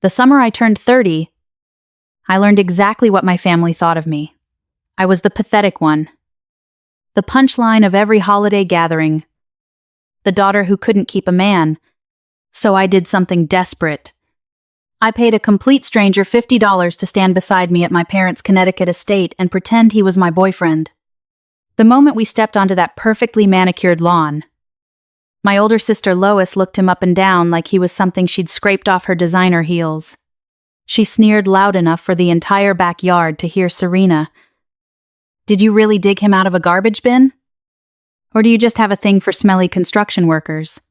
The summer I turned 30, I learned exactly what my family thought of me. I was the pathetic one. The punchline of every holiday gathering. The daughter who couldn't keep a man. So I did something desperate. I paid a complete stranger $50 to stand beside me at my parents' Connecticut estate and pretend he was my boyfriend. The moment we stepped onto that perfectly manicured lawn, my older sister Lois looked him up and down like he was something she'd scraped off her designer heels. She sneered loud enough for the entire backyard to hear Serena. "Did you really dig him out of a garbage bin? Or do you just have a thing for smelly construction workers?"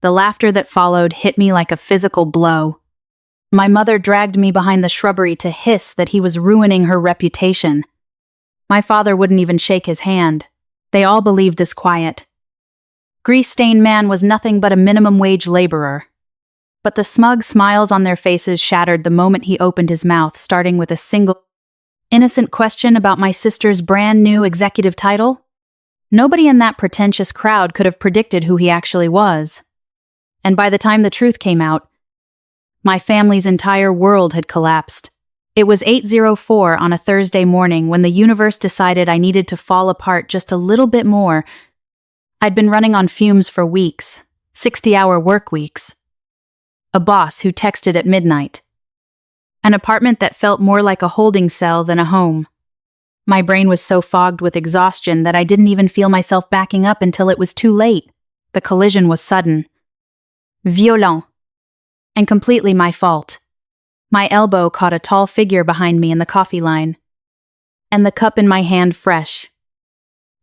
The laughter that followed hit me like a physical blow. My mother dragged me behind the shrubbery to hiss that he was ruining her reputation. My father wouldn't even shake his hand. They all believed this quiet. Grease-stained man was nothing but a minimum-wage laborer. But the smug smiles on their faces shattered the moment he opened his mouth, starting with a single, innocent question about my sister's brand-new executive title. Nobody in that pretentious crowd could have predicted who he actually was. And by the time the truth came out, my family's entire world had collapsed. It was 8:04 on a Thursday morning when the universe decided I needed to fall apart just a little bit more. I'd been running on fumes for weeks, 60-hour work weeks. A boss who texted at midnight. An apartment that felt more like a holding cell than a home. My brain was so fogged with exhaustion that I didn't even feel myself backing up until it was too late. The collision was sudden. Violent. And completely my fault. My elbow caught a tall figure behind me in the coffee line. And the cup in my hand fresh.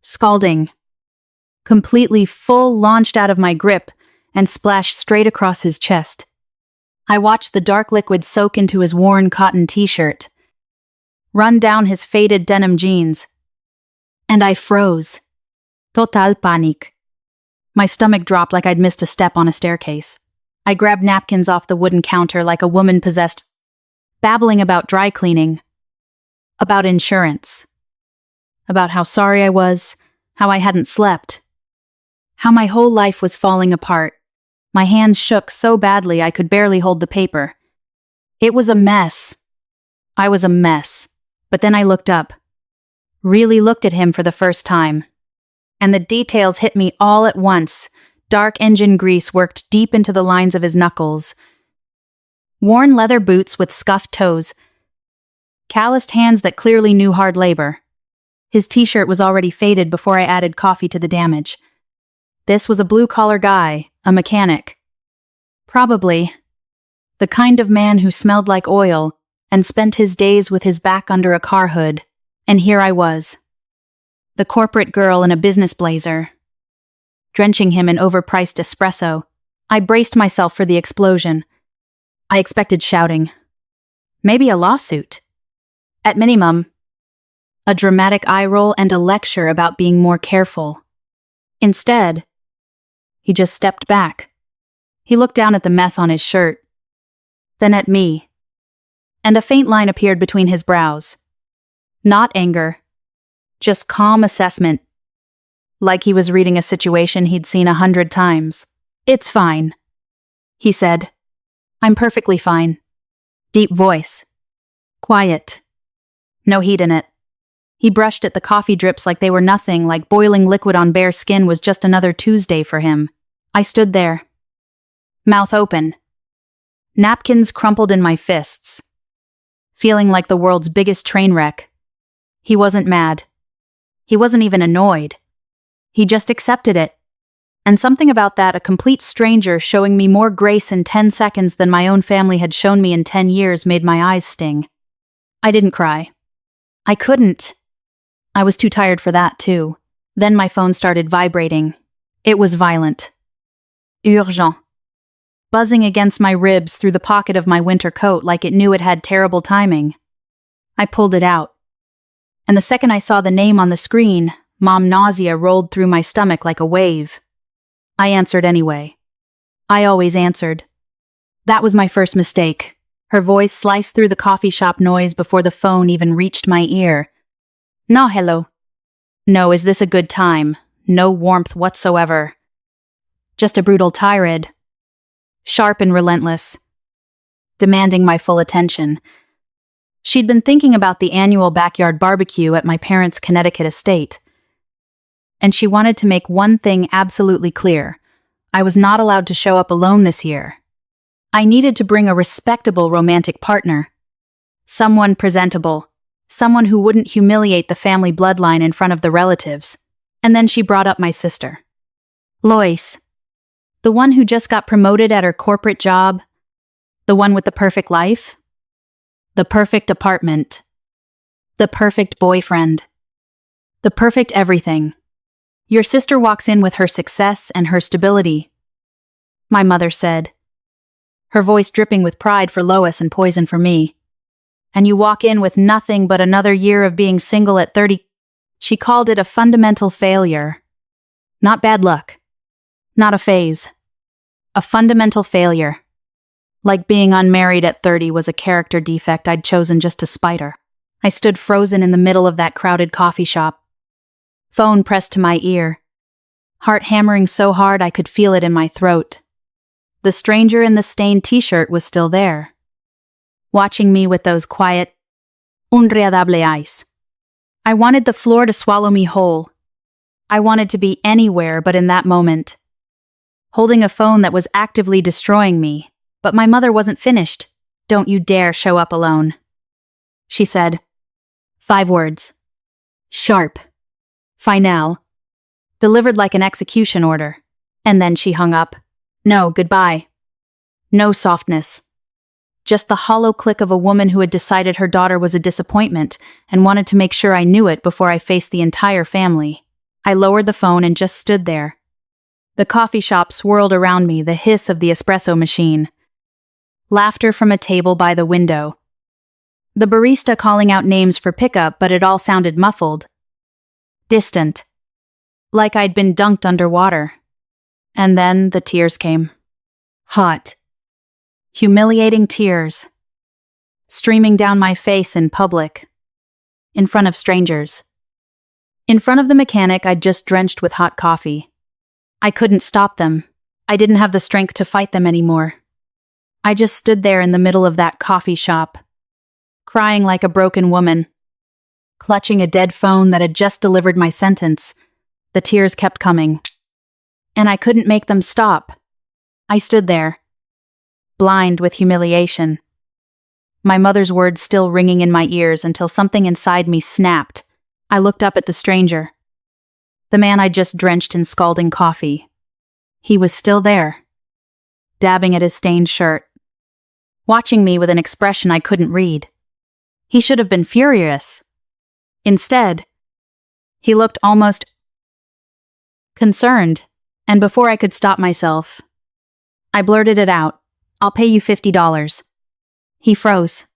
Scalding. Completely full launched out of my grip and splashed straight across his chest. I watched the dark liquid soak into his worn cotton t-shirt, run down his faded denim jeans. And I froze. Total panic. My stomach dropped like I'd missed a step on a staircase. I grabbed napkins off the wooden counter like a woman possessed, babbling about dry cleaning, about insurance, about how sorry I was, how I hadn't slept, how my whole life was falling apart. My hands shook so badly I could barely hold the paper. It was a mess. I was a mess. But then I looked up, really looked at him for the first time. And the details hit me all at once. Dark engine grease worked deep into the lines of his knuckles. Worn leather boots with scuffed toes. Calloused hands that clearly knew hard labor. His t-shirt was already faded before I added coffee to the damage. This was a blue-collar guy, a mechanic. Probably the kind of man who smelled like oil and spent his days with his back under a car hood. And here I was, the corporate girl in a business blazer, drenching him in overpriced espresso. I braced myself for the explosion. I expected shouting. Maybe a lawsuit. At minimum, a dramatic eye roll and a lecture about being more careful. Instead, he just stepped back. He looked down at the mess on his shirt, then at me, and a faint line appeared between his brows. Not anger, just calm assessment. Like he was reading a situation he'd seen 100 times. "It's fine," he said. "I'm perfectly fine." Deep voice. Quiet. No heat in it. He brushed at the coffee drips like they were nothing, like boiling liquid on bare skin was just another Tuesday for him. I stood there, mouth open, napkins crumpled in my fists, feeling like the world's biggest train wreck. He wasn't mad. He wasn't even annoyed. He just accepted it. And something about that, a complete stranger showing me more grace in 10 seconds than my own family had shown me in 10 years, made my eyes sting. I didn't cry. I couldn't. I was too tired for that, too. Then my phone started vibrating. It was violent. Urgent. Buzzing against my ribs through the pocket of my winter coat like it knew it had terrible timing. I pulled it out. And the second I saw the name on the screen, mom nausea rolled through my stomach like a wave. I answered anyway. I always answered. That was my first mistake. Her voice sliced through the coffee shop noise before the phone even reached my ear. "No, hello. No, is this a good time? No warmth whatsoever. Just a brutal tirade. Sharp and relentless. demanding my full attention. She'd been thinking about the annual backyard barbecue at my parents' Connecticut estate. And she wanted to make one thing absolutely clear. I was not allowed to show up alone this year. I needed to bring a respectable romantic partner. Someone presentable. Someone who wouldn't humiliate the family bloodline in front of the relatives. And then she brought up my sister. Lois. The one who just got promoted at her corporate job. The one with the perfect life. The perfect apartment. The perfect boyfriend. The perfect everything. Your sister walks in with her success and her stability, my mother said, her voice dripping with pride for Lois and poison for me. And you walk in with nothing but another year of being single at 30. She called it a fundamental failure. Not bad luck. Not a phase. A fundamental failure. Like being unmarried at 30 was a character defect I'd chosen just to spite her. I stood frozen in the middle of that crowded coffee shop. Phone pressed to my ear. Heart hammering so hard I could feel it in my throat. The stranger in the stained t-shirt was still there, watching me with those quiet, unreadable eyes. I wanted the floor to swallow me whole. I wanted to be anywhere but in that moment. Holding a phone that was actively destroying me, but my mother wasn't finished. Don't you dare show up alone. She said. 5 words. Sharp. Final. Delivered like an execution order. And then she hung up. No, goodbye. No softness. Just the hollow click of a woman who had decided her daughter was a disappointment and wanted to make sure I knew it before I faced the entire family. I lowered the phone and just stood there. The coffee shop swirled around me, the hiss of the espresso machine. Laughter from a table by the window. The barista calling out names for pickup, but it all sounded muffled. Distant. Like I'd been dunked underwater. And then the tears came. Hot. Humiliating tears. Streaming down my face in public. In front of strangers. In front of the mechanic I'd just drenched with hot coffee. I couldn't stop them. I didn't have the strength to fight them anymore. I just stood there in the middle of that coffee shop, crying like a broken woman, clutching a dead phone that had just delivered my sentence. The tears kept coming. And I couldn't make them stop. I stood there, blind with humiliation. My mother's words still ringing in my ears until something inside me snapped. I looked up at the stranger. The man I'd just drenched in scalding coffee. He was still there, dabbing at his stained shirt, watching me with an expression I couldn't read. He should have been furious. Instead, he looked almost concerned, and before I could stop myself, I blurted it out. I'll pay you $50. He froze.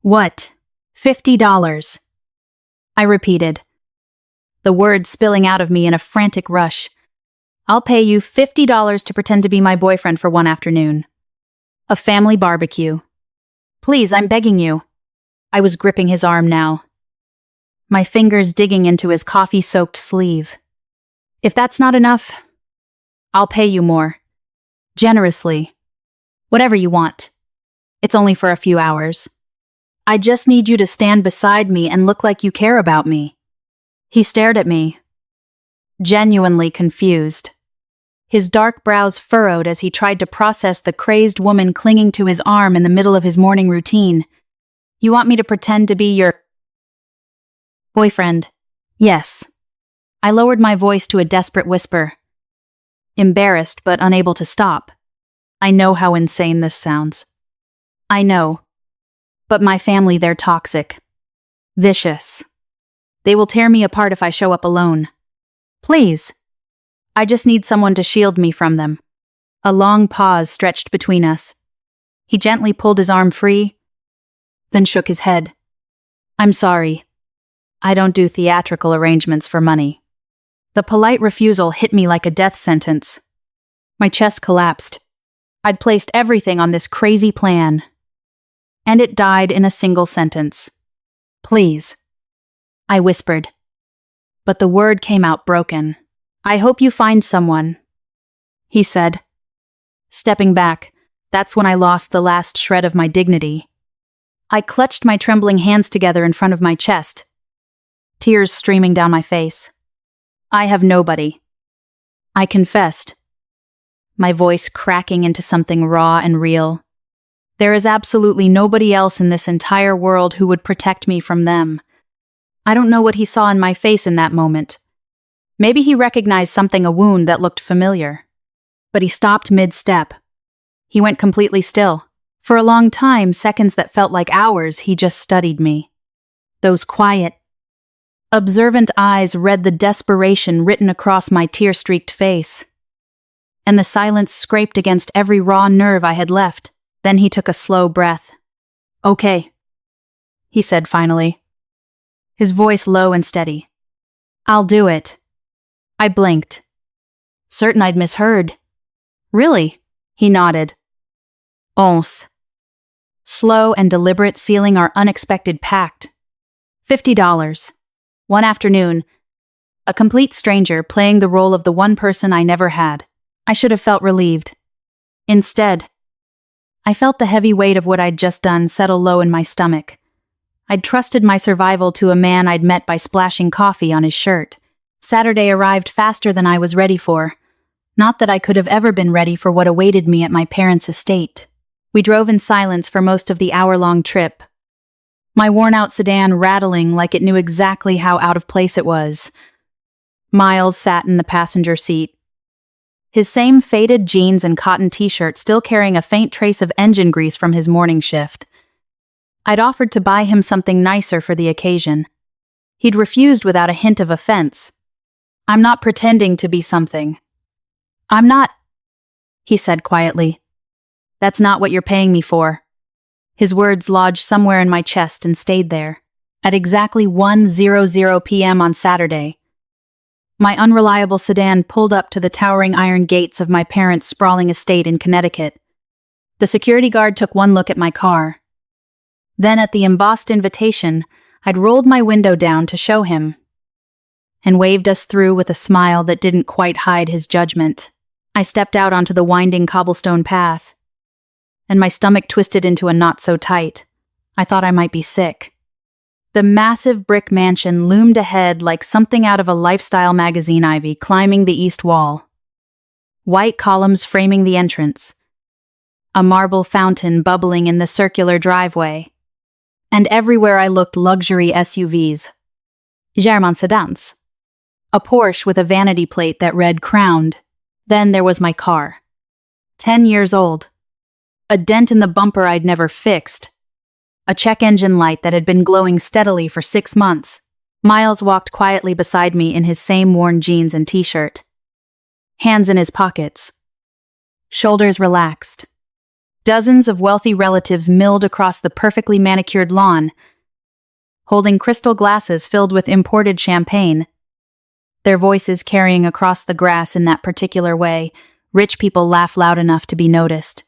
What? $50? I repeated, the words spilling out of me in a frantic rush. I'll pay you $50 to pretend to be my boyfriend for one afternoon. A family barbecue. Please, I'm begging you. I was gripping his arm now, my fingers digging into his coffee-soaked sleeve. If that's not enough, I'll pay you more. Generously. Whatever you want. It's only for a few hours. I just need you to stand beside me and look like you care about me. He stared at me, genuinely confused. His dark brows furrowed as he tried to process the crazed woman clinging to his arm in the middle of his morning routine. You want me to pretend to be your boyfriend? Yes. I lowered my voice to a desperate whisper. Embarrassed but unable to stop. I know how insane this sounds. I know. But my family, they're toxic. Vicious. They will tear me apart if I show up alone. Please. I just need someone to shield me from them. A long pause stretched between us. He gently pulled his arm free, then shook his head. I'm sorry. I don't do theatrical arrangements for money. The polite refusal hit me like a death sentence. My chest collapsed. I'd placed everything on this crazy plan. And it died in a single sentence. Please. I whispered. But the word came out broken. I hope you find someone, he said, stepping back, That's when I lost the last shred of my dignity. I clutched my trembling hands together in front of my chest, tears streaming down my face. I have nobody. I confessed, my voice cracking into something raw and real. There is absolutely nobody else in this entire world who would protect me from them. I don't know what he saw in my face in that moment. Maybe he recognized something, a wound that looked familiar. But he stopped mid-step. He went completely still. For a long time, seconds that felt like hours, he just studied me. Those quiet, observant eyes read the desperation written across my tear-streaked face. And the silence scraped against every raw nerve I had left. Then he took a slow breath. "Okay," he said finally, his voice low and steady. "I'll do it." I blinked, certain I'd misheard. "Really?" He nodded. "Once." Slow and deliberate, sealing our unexpected pact. $50. One afternoon, a complete stranger playing the role of the one person I never had. I should have felt relieved. Instead, I felt the heavy weight of what I'd just done settle low in my stomach. I'd trusted my survival to a man I'd met by splashing coffee on his shirt. Saturday arrived faster than I was ready for. Not that I could have ever been ready for what awaited me at my parents' estate. We drove in silence for most of the hour-long trip, my worn-out sedan rattling like it knew exactly how out of place it was. Miles sat in the passenger seat, his same faded jeans and cotton t-shirt still carrying a faint trace of engine grease from his morning shift. I'd offered to buy him something nicer for the occasion. He'd refused without a hint of offense. "I'm not pretending to be something. I'm not," he said quietly. "That's not what you're paying me for." His words lodged somewhere in my chest and stayed there. At exactly 1:00 p.m. on Saturday, my unreliable sedan pulled up to the towering iron gates of my parents' sprawling estate in Connecticut. The security guard took one look at my car. Then, at the embossed invitation, I'd rolled my window down to show him, and waved us through with a smile that didn't quite hide his judgment. I stepped out onto the winding cobblestone path, and my stomach twisted into a knot so tight, I thought I might be sick. The massive brick mansion loomed ahead like something out of a lifestyle magazine, ivy climbing the east wall. White columns framing the entrance, a marble fountain bubbling in the circular driveway, and everywhere I looked luxury SUVs. German sedans. A Porsche with a vanity plate that read "Crowned." Then there was my car. 10 years old. A dent in the bumper I'd never fixed. A check engine light that had been glowing steadily for 6 months. Miles walked quietly beside me in his same worn jeans and t-shirt. Hands in his pockets. Shoulders relaxed. Dozens of wealthy relatives milled across the perfectly manicured lawn, holding crystal glasses filled with imported champagne. Their voices carrying across the grass in that particular way, rich people laugh loud enough to be noticed.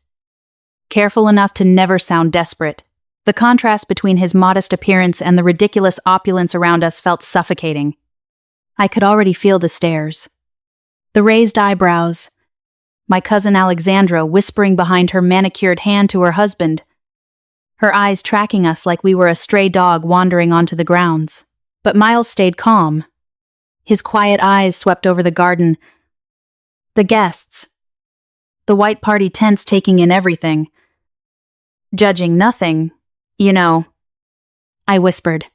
Careful enough to never sound desperate. The contrast between his modest appearance and the ridiculous opulence around us felt suffocating. I could already feel the stares. The raised eyebrows. My cousin Alexandra whispering behind her manicured hand to her husband, her eyes tracking us like we were a stray dog wandering onto the grounds. But Miles stayed calm. His quiet eyes swept over the garden, the guests, the white party tents taking in everything. "Judging nothing, you know," I whispered,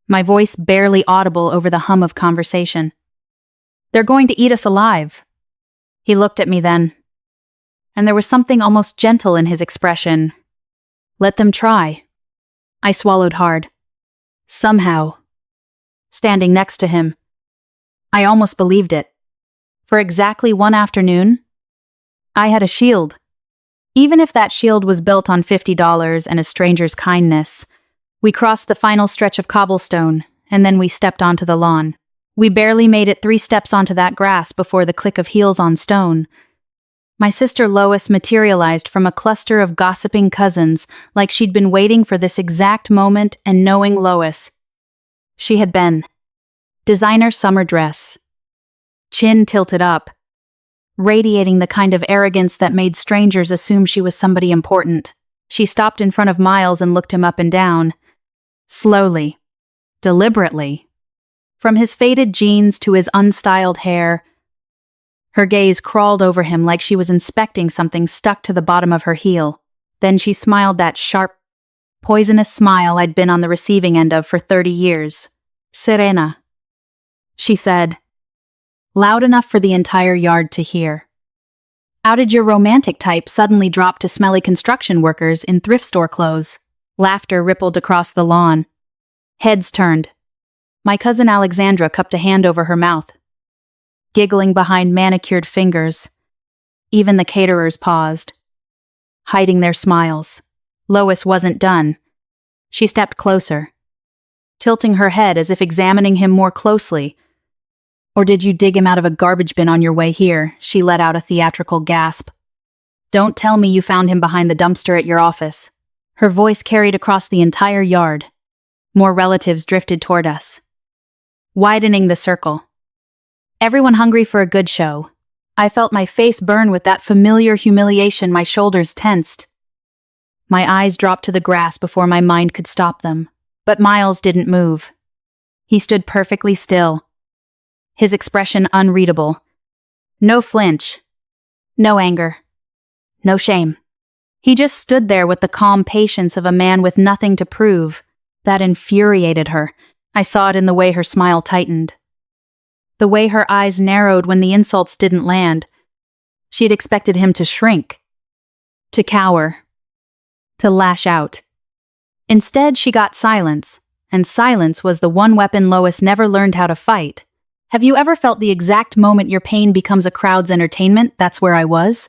my voice barely audible over the hum of conversation. "They're going to eat us alive." He looked at me then, and there was something almost gentle in his expression. "Let them try." I swallowed hard. Somehow, standing next to him, I almost believed it. For exactly one afternoon, I had a shield. Even if that shield was built on $50 and a stranger's kindness. We crossed the final stretch of cobblestone, and then we stepped onto the lawn. We barely made it 3 steps onto that grass before the click of heels on stone. My sister Lois materialized from a cluster of gossiping cousins, like she'd been waiting for this exact moment and knowing Lois. She had been. Designer summer dress. Chin tilted up. radiating the kind of arrogance that made strangers assume she was somebody important. She stopped in front of Miles and looked him up and down. Slowly. Deliberately. From his faded jeans to his unstyled hair, her gaze crawled over him like she was inspecting something stuck to the bottom of her heel. Then she smiled that sharp, poisonous smile I'd been on the receiving end of for 30 years. Serena, she said, loud enough for the entire yard to hear. How did your romantic type suddenly drop to smelly construction workers in thrift store clothes? Laughter rippled across the lawn. Heads turned. My cousin Alexandra cupped a hand over her mouth, giggling behind manicured fingers. Even the caterers paused, hiding their smiles. Lois wasn't done. She stepped closer, tilting her head as if examining him more closely. Or did you dig him out of a garbage bin on your way here? She let out a theatrical gasp. Don't tell me you found him behind the dumpster at your office. Her voice carried across the entire yard. More relatives drifted toward us, widening the circle. Everyone hungry for a good show. I felt my face burn with that familiar humiliation, my shoulders tensed. My eyes dropped to the grass before my mind could stop them. But Miles didn't move. He stood perfectly still, his expression unreadable. No flinch. No anger. No shame. He just stood there with the calm patience of a man with nothing to prove. That infuriated her. I saw it in the way her smile tightened. The way her eyes narrowed when the insults didn't land. She'd expected him to shrink, to cower, to lash out. Instead, she got silence, and silence was the one weapon Lois never learned how to fight. Have you ever felt the exact moment your pain becomes a crowd's entertainment? That's where I was.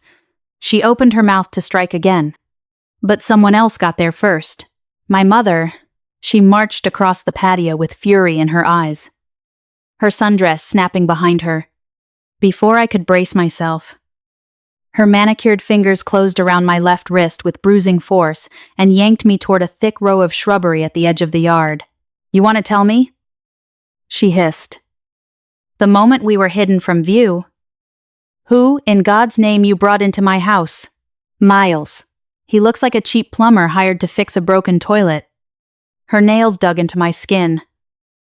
She opened her mouth to strike again. But someone else got there first. My mother. She marched across the patio with fury in her eyes, her sundress snapping behind her. Before I could brace myself, her manicured fingers closed around my left wrist with bruising force and yanked me toward a thick row of shrubbery at the edge of the yard. You want to tell me? She hissed. The moment we were hidden from view. Who, in God's name, you brought into my house? Miles. He looks like a cheap plumber hired to fix a broken toilet. Her nails dug into my skin.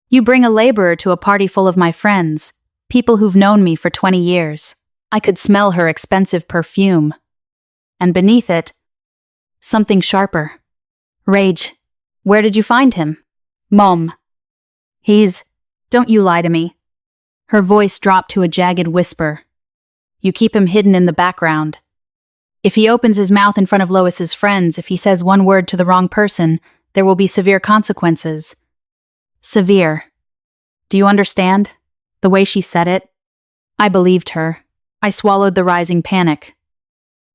You bring a laborer to a party full of my friends, people who've known me for 20 years. I could smell her expensive perfume. And beneath it, something sharper. Rage. Where did you find him? Mom. Don't you lie to me. Her voice dropped to a jagged whisper. You keep him hidden in the background. If he opens his mouth in front of Lois's friends, if he says one word to the wrong person, there will be severe consequences. Severe. Do you understand? The way she said it? I believed her. I swallowed the rising panic,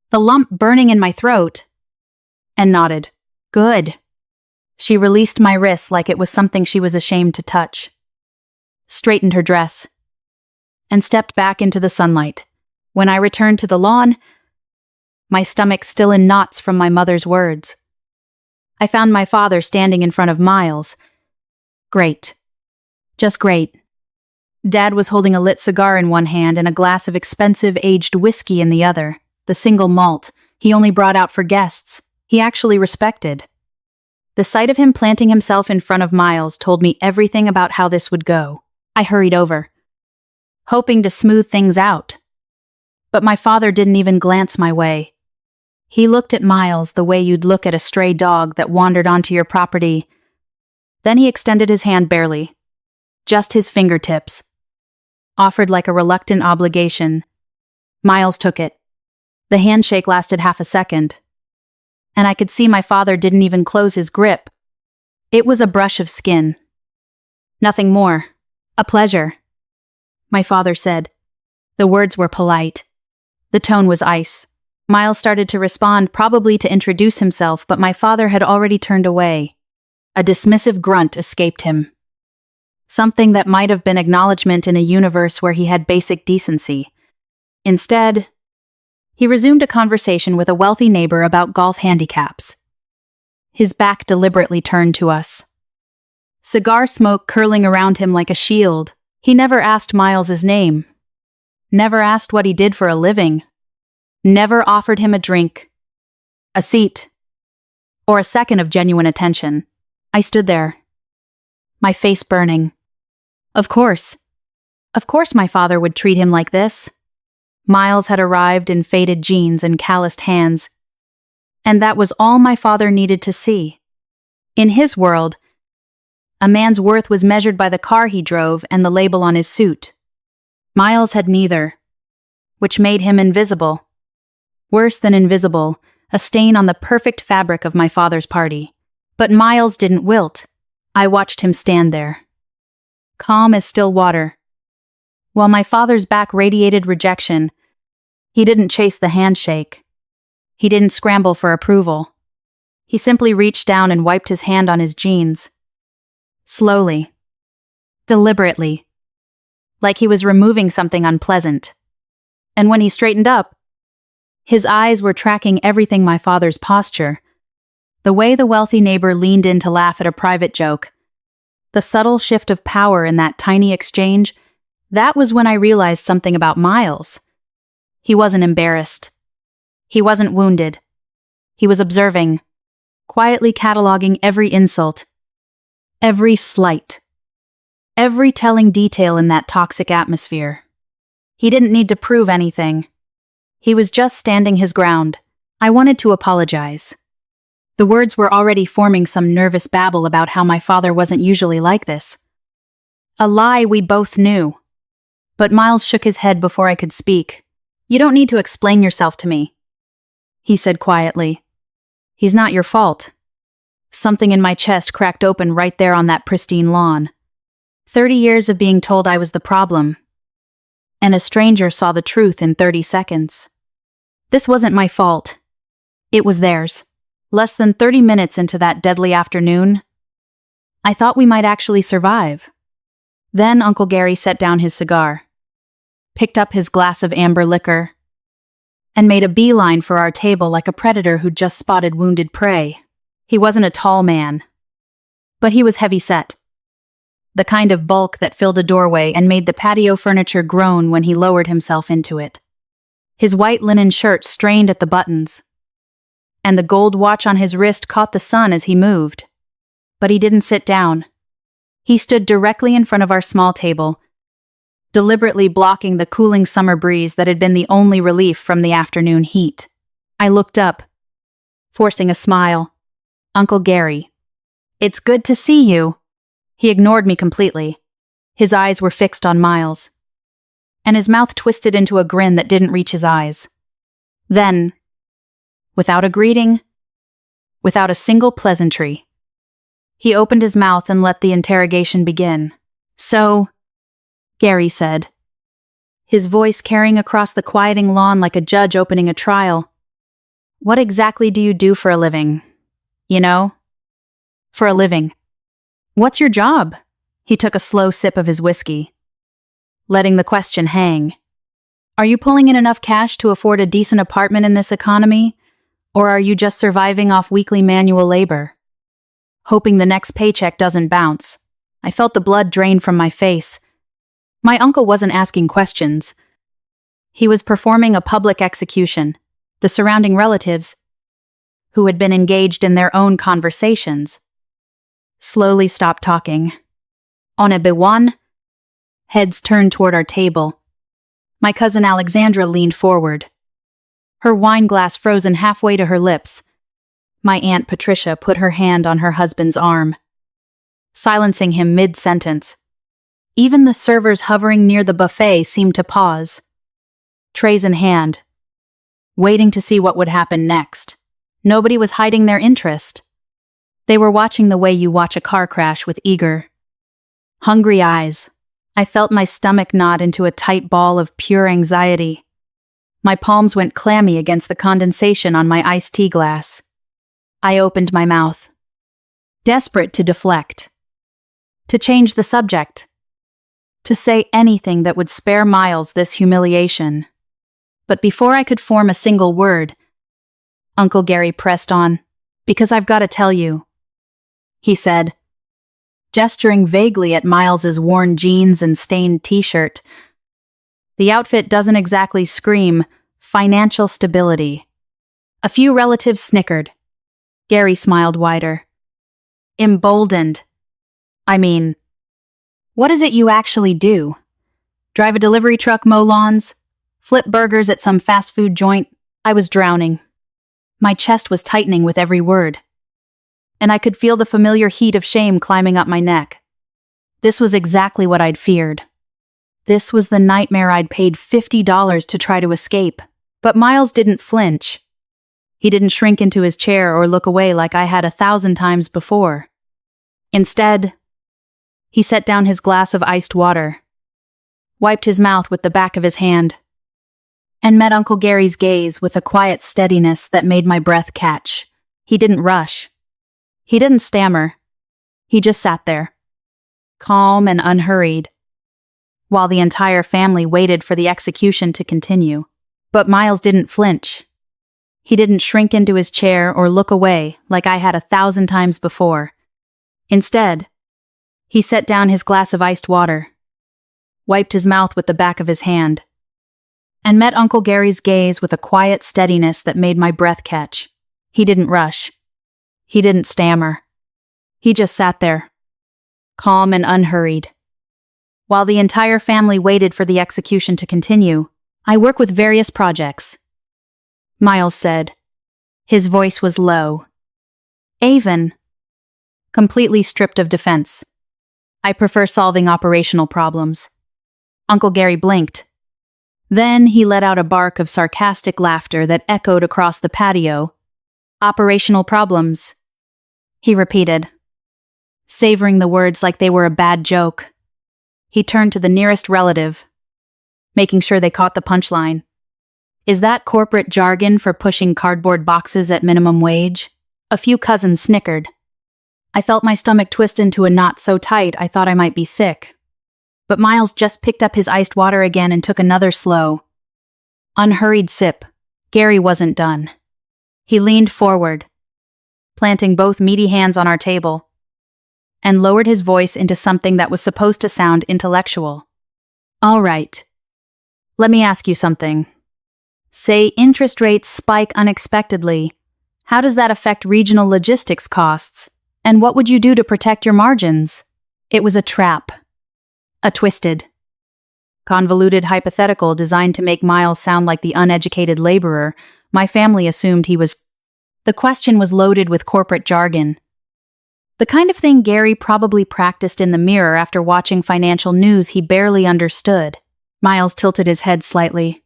the lump burning in my throat, and nodded. Good. She released my wrist like it was something she was ashamed to touch, straightened her dress, and stepped back into the sunlight. When I returned to the lawn, my stomach still in knots from my mother's words, I found my father standing in front of Miles. Great. Just great. Dad was holding a lit cigar in one hand and a glass of expensive aged whiskey in the other, the single malt he only brought out for guests. He actually respected. The sight of him planting himself in front of Miles told me everything about how this would go. I hurried over, hoping to smooth things out. But my father didn't even glance my way. He looked at Miles the way you'd look at a stray dog that wandered onto your property. Then he extended his hand barely, just his fingertips, offered like a reluctant obligation. Miles took it. The handshake lasted half a second, and I could see my father didn't even close his grip. It was a brush of skin. Nothing more. A pleasure, my father said. The words were polite. The tone was ice. Miles started to respond, probably to introduce himself, but my father had already turned away. A dismissive grunt escaped him. Something that might have been acknowledgement in a universe where he had basic decency. Instead, he resumed a conversation with a wealthy neighbor about golf handicaps. His back deliberately turned to us, cigar smoke curling around him like a shield. He never asked Miles's name. never asked what he did for a living, never offered him a drink, a seat, or a second of genuine attention. I stood there, my face burning. Of course my father would treat him like this. Miles had arrived in faded jeans and calloused hands, and that was all my father needed to see. In his world, a man's worth was measured by the car he drove and the label on his suit. Miles had neither, which made him invisible. Worse than invisible, a stain on the perfect fabric of my father's party. But Miles didn't wilt. I watched him stand there, calm as still water. While my father's back radiated rejection, he didn't chase the handshake. He didn't scramble for approval. He simply reached down and wiped his hand on his jeans. Slowly. Deliberately. Like he was removing something unpleasant. And when he straightened up, his eyes were tracking everything: my father's posture, the way the wealthy neighbor leaned in to laugh at a private joke, the subtle shift of power in that tiny exchange. That was when I realized something about Miles. He wasn't embarrassed. He wasn't wounded. He was observing, quietly cataloging every insult, every slight, every telling detail in that toxic atmosphere. He didn't need to prove anything. He was just standing his ground. I wanted to apologize. The words were already forming some nervous babble about how my father wasn't usually like this. A lie we both knew. But Miles shook his head before I could speak. "You don't need to explain yourself to me," he said quietly. "He's not your fault." Something in my chest cracked open right there on that pristine lawn. 30 years of being told I was the problem. And a stranger saw the truth in 30 seconds. This wasn't my fault. It was theirs. Less than 30 minutes into that deadly afternoon, I thought we might actually survive. Then Uncle Gary set down his cigar, picked up his glass of amber liquor, and made a beeline for our table like a predator who'd just spotted wounded prey. He wasn't a tall man, but he was heavy-set. The kind of bulk that filled a doorway and made the patio furniture groan when he lowered himself into it. His white linen shirt strained at the buttons, and the gold watch on his wrist caught the sun as he moved. But he didn't sit down. He stood directly in front of our small table, deliberately blocking the cooling summer breeze that had been the only relief from the afternoon heat. I looked up, forcing a smile. "Uncle Gary, it's good to see you." He ignored me completely. His eyes were fixed on Miles, and his mouth twisted into a grin that didn't reach his eyes. Then, without a greeting, without a single pleasantry, he opened his mouth and let the interrogation begin. "So," Gary said, his voice carrying across the quieting lawn like a judge opening a trial, "what exactly do you do for a living? You know? For a living. What's your job?" He took a slow sip of his whiskey, letting the question hang. "Are you pulling in enough cash to afford a decent apartment in this economy? Or are you just surviving off weekly manual labor? Hoping the next paycheck doesn't bounce." I felt the blood drain from my face. My uncle wasn't asking questions. He was performing a public execution. The surrounding relatives, who had been engaged in their own conversations, slowly stopped talking. On a bewan, heads turned toward our table. My cousin Alexandra leaned forward, her wine glass frozen halfway to her lips. My Aunt Patricia put her hand on her husband's arm, silencing him mid-sentence. Even the servers hovering near the buffet seemed to pause, trays in hand, waiting to see what would happen next. Nobody was hiding their interest. They were watching the way you watch a car crash with eager, hungry eyes. I felt my stomach knot into a tight ball of pure anxiety. My palms went clammy against the condensation on my iced tea glass. I opened my mouth, desperate to deflect, to change the subject, to say anything that would spare Miles this humiliation. But before I could form a single word, Uncle Gary pressed on. "Because I've got to tell you," he said, gesturing vaguely at Miles's worn jeans and stained t-shirt. The outfit doesn't exactly scream financial stability. A few relatives snickered. Gary smiled wider. Emboldened. I mean, what is it you actually do? Drive a delivery truck, mow lawns? Flip burgers at some fast food joint? I was drowning. My chest was tightening with every word. And I could feel the familiar heat of shame climbing up my neck. This was exactly what I'd feared. This was the nightmare I'd paid $50 to try to escape. But Miles didn't flinch. He didn't shrink into his chair or look away like I had 1,000 times before. Instead, he set down his glass of iced water, wiped his mouth with the back of his hand, and met Uncle Gary's gaze with a quiet steadiness that made my breath catch. He didn't rush. He didn't stammer. He just sat there, calm and unhurried, while the entire family waited for the execution to continue. But Miles didn't flinch. He didn't shrink into his chair or look away like I had 1,000 times before. Instead, he set down his glass of iced water, wiped his mouth with the back of his hand, and met Uncle Gary's gaze with a quiet steadiness that made my breath catch. He didn't rush. He didn't stammer. He just sat there, calm and unhurried. While the entire family waited for the execution to continue, I work with various projects, Miles said. His voice was low. Avon. Completely stripped of defense. I prefer solving operational problems. Uncle Gary blinked. Then he let out a bark of sarcastic laughter that echoed across the patio. Operational problems, he repeated, savoring the words like they were a bad joke. He turned to the nearest relative, making sure they caught the punchline. Is that corporate jargon for pushing cardboard boxes at minimum wage? A few cousins snickered. I felt my stomach twist into a knot so tight I thought I might be sick. But Miles just picked up his iced water again and took another slow, unhurried sip. Gary wasn't done. He leaned forward, planting both meaty hands on our table, and lowered his voice into something that was supposed to sound intellectual. All right. Let me ask you something. Say interest rates spike unexpectedly. How does that affect regional logistics costs? And what would you do to protect your margins? It was a trap. A twisted, convoluted hypothetical designed to make Miles sound like the uneducated laborer my family assumed he was. The question was loaded with corporate jargon. The kind of thing Gary probably practiced in the mirror after watching financial news he barely understood. Miles tilted his head slightly,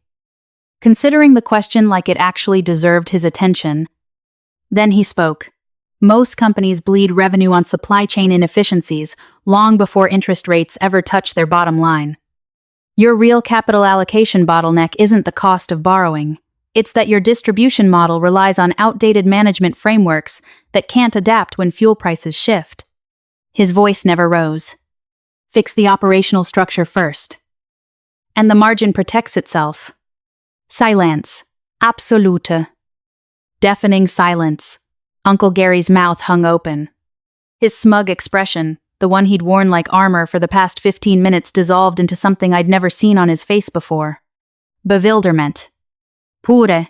considering the question like it actually deserved his attention. Then he spoke. Most companies bleed revenue on supply chain inefficiencies long before interest rates ever touch their bottom line. Your real capital allocation bottleneck isn't the cost of borrowing. It's that your distribution model relies on outdated management frameworks that can't adapt when fuel prices shift. His voice never rose. Fix the operational structure first, and the margin protects itself. Silence. Absolute. Deafening silence. Uncle Gary's mouth hung open. His smug expression, the one he'd worn like armor for the past 15 minutes, dissolved into something I'd never seen on his face before. Bewilderment. Pure.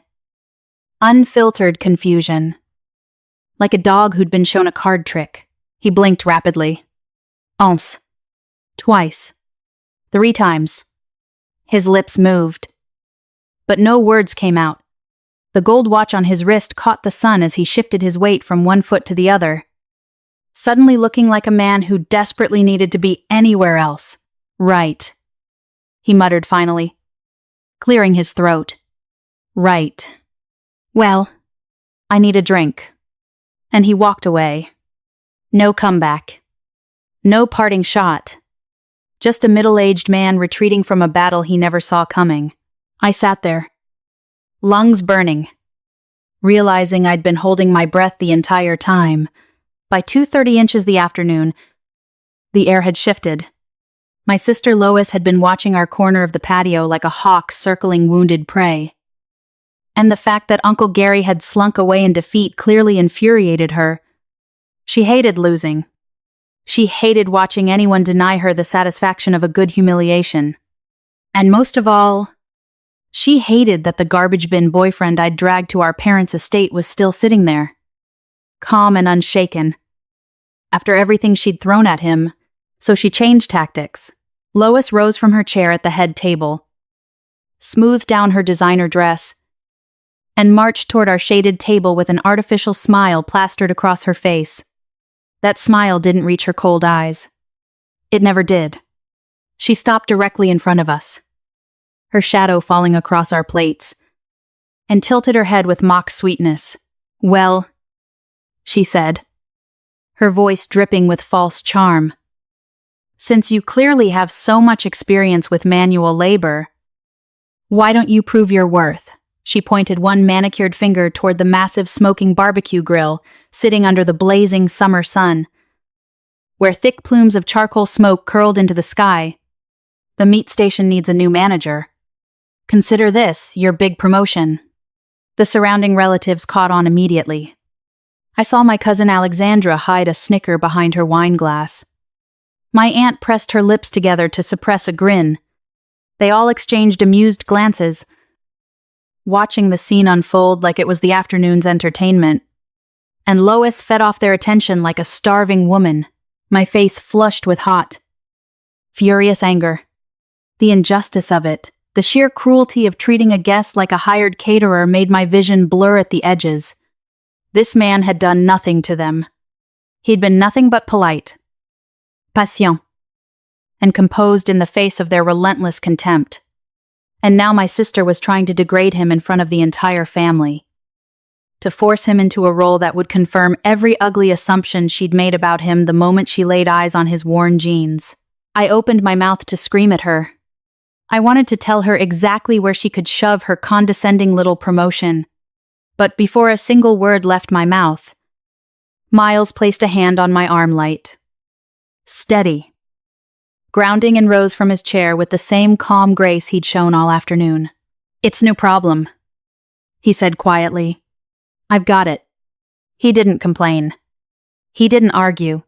Unfiltered confusion. Like a dog who'd been shown a card trick. He blinked rapidly. Once. Twice. 3 times. His lips moved. But no words came out. The gold watch on his wrist caught the sun as he shifted his weight from one foot to the other, suddenly looking like a man who desperately needed to be anywhere else. Right. He muttered finally, clearing his throat. Right. Well, I need a drink. And he walked away. No comeback. No parting shot. Just a middle-aged man retreating from a battle he never saw coming. I sat there, lungs burning, realizing I'd been holding my breath the entire time. By 2:30 inches the afternoon, the air had shifted. My sister Lois had been watching our corner of the patio like a hawk circling wounded prey. And the fact that Uncle Gary had slunk away in defeat clearly infuriated her. She hated losing. She hated watching anyone deny her the satisfaction of a good humiliation. And most of all, she hated that the garbage bin boyfriend I'd dragged to our parents' estate was still sitting there, calm and unshaken, after everything she'd thrown at him, so she changed tactics. Lois rose from her chair at the head table, smoothed down her designer dress, and marched toward our shaded table with an artificial smile plastered across her face. That smile didn't reach her cold eyes. It never did. She stopped directly in front of us, her shadow falling across our plates, and tilted her head with mock sweetness. "Well," she said, her voice dripping with false charm, "since you clearly have so much experience with manual labor, why don't you prove your worth?" She pointed one manicured finger toward the massive smoking barbecue grill sitting under the blazing summer sun, where thick plumes of charcoal smoke curled into the sky. "The meat station needs a new manager. Consider this your big promotion." The surrounding relatives caught on immediately. I saw my cousin Alexandra hide a snicker behind her wine glass. My aunt pressed her lips together to suppress a grin. They all exchanged amused glances, watching the scene unfold like it was the afternoon's entertainment. And Lois fed off their attention like a starving woman, my face flushed with hot, furious anger. The injustice of it, the sheer cruelty of treating a guest like a hired caterer made my vision blur at the edges. This man had done nothing to them. He'd been nothing but polite, patient, and composed in the face of their relentless contempt. And now my sister was trying to degrade him in front of the entire family, to force him into a role that would confirm every ugly assumption she'd made about him the moment she laid eyes on his worn jeans. I opened my mouth to scream at her. I wanted to tell her exactly where she could shove her condescending little promotion. But before a single word left my mouth, Miles placed a hand on my arm light. Steady. Grounding and rose from his chair with the same calm grace he'd shown all afternoon. "It's no problem," he said quietly. "I've got it." He didn't complain. He didn't argue.